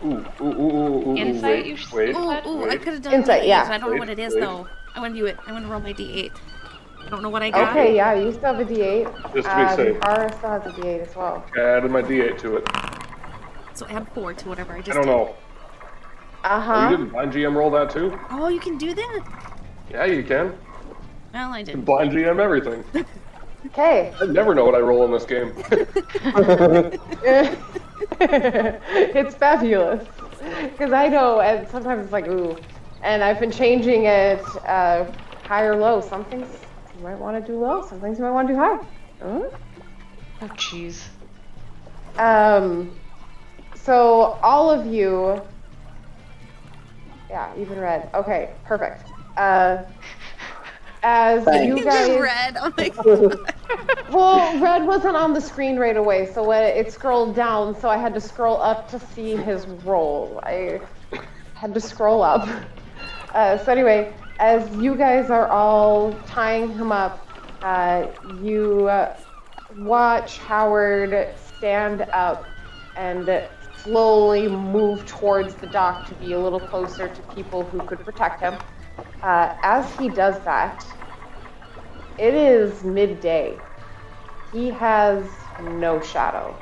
Ooh. Insight, you should wait. I could have done Insight, D8, yeah. I don't know what it is Wait. though. I want to do it. I want to roll my D8. I don't know what I got. Okay, yeah, you still have a D8. Just to be safe. Ara still has a D8 as well. Added my D8 to it. So add 4 to whatever I just I don't know. Uh-huh. You didn't blind GM roll that too? Oh, you can do that? Yeah, you can. Well, I You can didn't. blind GM everything. Okay. I never know what I roll in this game. It's fabulous. Because I know, and sometimes it's like, ooh. And I've been changing it high or low. Some things you might want to do low, some things you might want to do high. Oh, jeez. So all of you, yeah, even Red. Okay, perfect. As you guys, Red. Oh my god. well, Red wasn't on the screen right away, so when it scrolled down, so I had to scroll up to see his roll. I had to scroll up. So anyway, as you guys are all tying him up, you watch Howard stand up and slowly move towards the dock to be a little closer to people who could protect him. As he does that, it is midday. He has no shadow.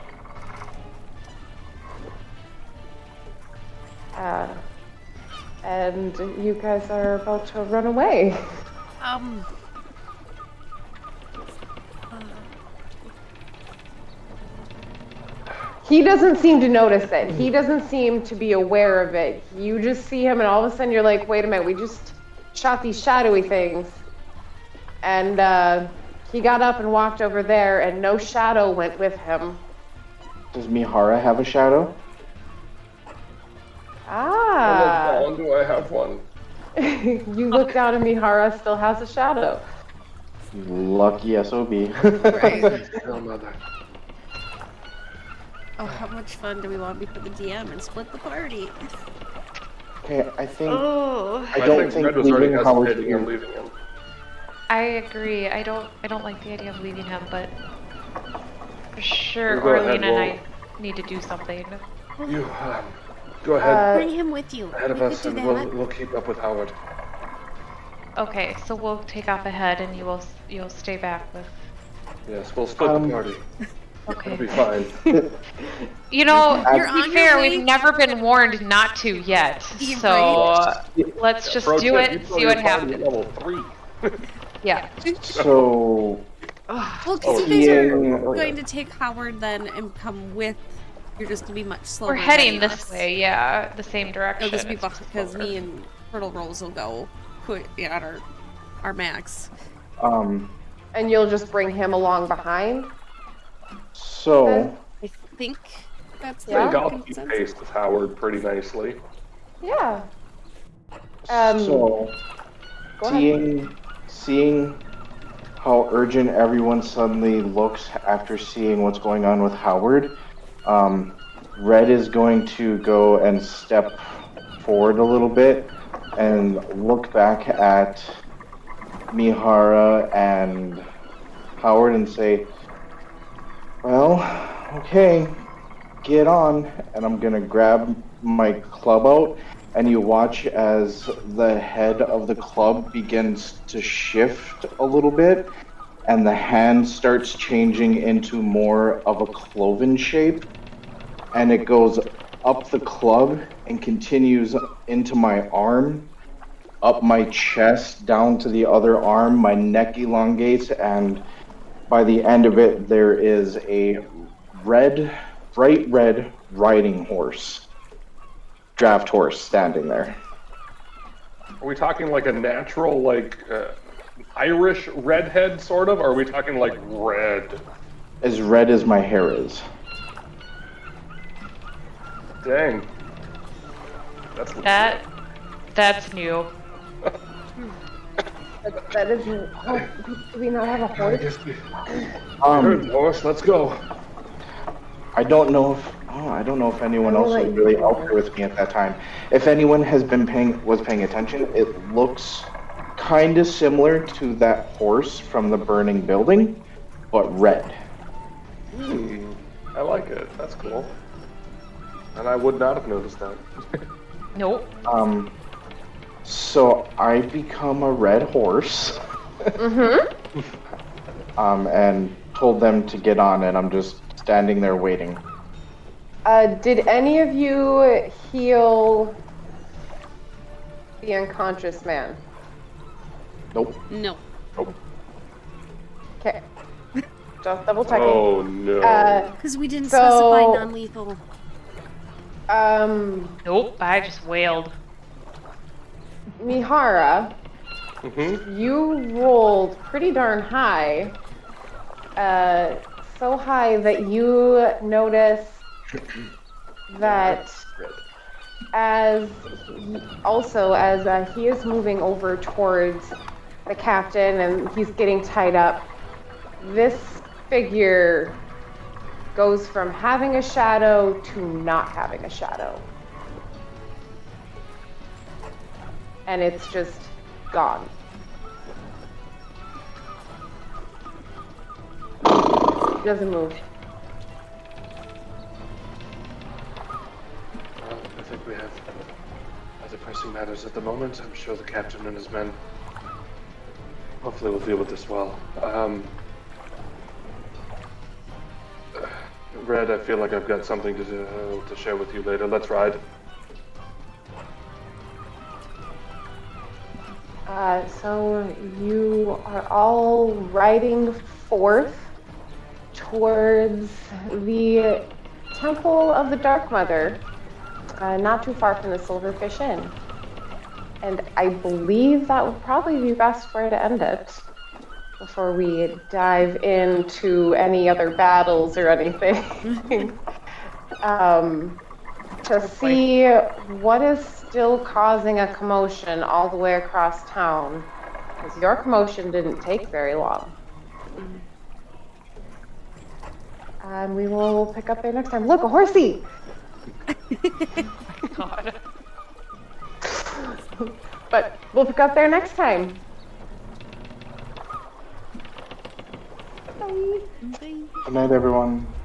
And you guys are about to run away. He doesn't seem to notice it. He doesn't seem to be aware of it. You just see him and all of a sudden you're like, wait a minute, we just shot these shadowy things. And he got up and walked over there and no shadow went with him. Does Mihara have a shadow? Ah. How long do I have one? You look down and Mihara still has a shadow. Lucky SOB. Right. Oh, mother. Oh, how much fun do we want to be for the DM and split the party? Okay, I think Oh. I don't think think Red was already leaving Howard hesitating here. on leaving him. I agree. I don't like the idea of leaving him, but for sure, Go ahead, Orlina and I need to do something. You go ahead Bring him with you. ahead of us, and we'll keep up with Howard. Okay, so we'll take off ahead, and you'll stay back with. Yes, we'll split the party. Okay. It'll be fine. You know, You're to on be your fair, way we've never been warned not to yet. You're So let's just Pro do tip, it you and throw see your what party at happens. level 3. Yeah. So, Well, because you guys are Seeing- going to take Howard then and come with. You're just gonna be much slower. We're heading than this us. way, yeah, the same direction. It'll just be It's just because slower. me and Turtle Rolls will go at our max. And you'll just bring him along behind? so, I think that's the I think I'll consensus. keep pace with Howard pretty nicely. Yeah. so, Go ahead. seeing how urgent everyone suddenly looks after seeing what's going on with Howard, Red is going to go and step forward a little bit and look back at Mihara and Howard and say, well, okay, get on. And I'm gonna grab my club out, and you watch as the head of the club begins to shift a little bit, and the hand starts changing into more of a cloven shape, and it goes up the club and continues into my arm, up my chest, down to the other arm. My neck elongates, and by the end of it, there is a bright red riding horse, draft horse, standing there. Are we talking like a natural, like, Irish redhead, sort of? Or are we talking like red? As red as my hair is. Dang. That's new. That is. Oh, do we not have a horse? Good horse, let's go. I don't know if anyone else was really out there with me at that time. If anyone was paying attention, it looks kind of similar to that horse from the burning building, but red. I like it. That's cool. And I would not have noticed that. Nope. So I become a red horse. And told them to get on, and I'm just standing there waiting. Did any of you heal the unconscious man? Nope. No. Okay. Just double checking. Oh no. Because we didn't So- specify non-lethal. Nope, I just wailed. Mihara, you rolled pretty darn high. So high that you notice that as he is moving over towards the captain and he's getting tied up, this figure goes from having a shadow to not having a shadow. And it's just gone. It doesn't move. Well, I think we have other pressing matters at the moment. I'm sure the captain and his men hopefully will deal with this well. Red, I feel like I've got something to share with you later. Let's ride. So you are all riding forth towards the Temple of the Dark Mother, not too far from the Silverfish Inn. And I believe that would probably be best where to end it before we dive into any other battles or anything. To see what is still causing a commotion all the way across town. Because your commotion didn't take very long. And we will pick up there next time. Look, a horsey! God. But we'll pick up there next time. Good night, everyone.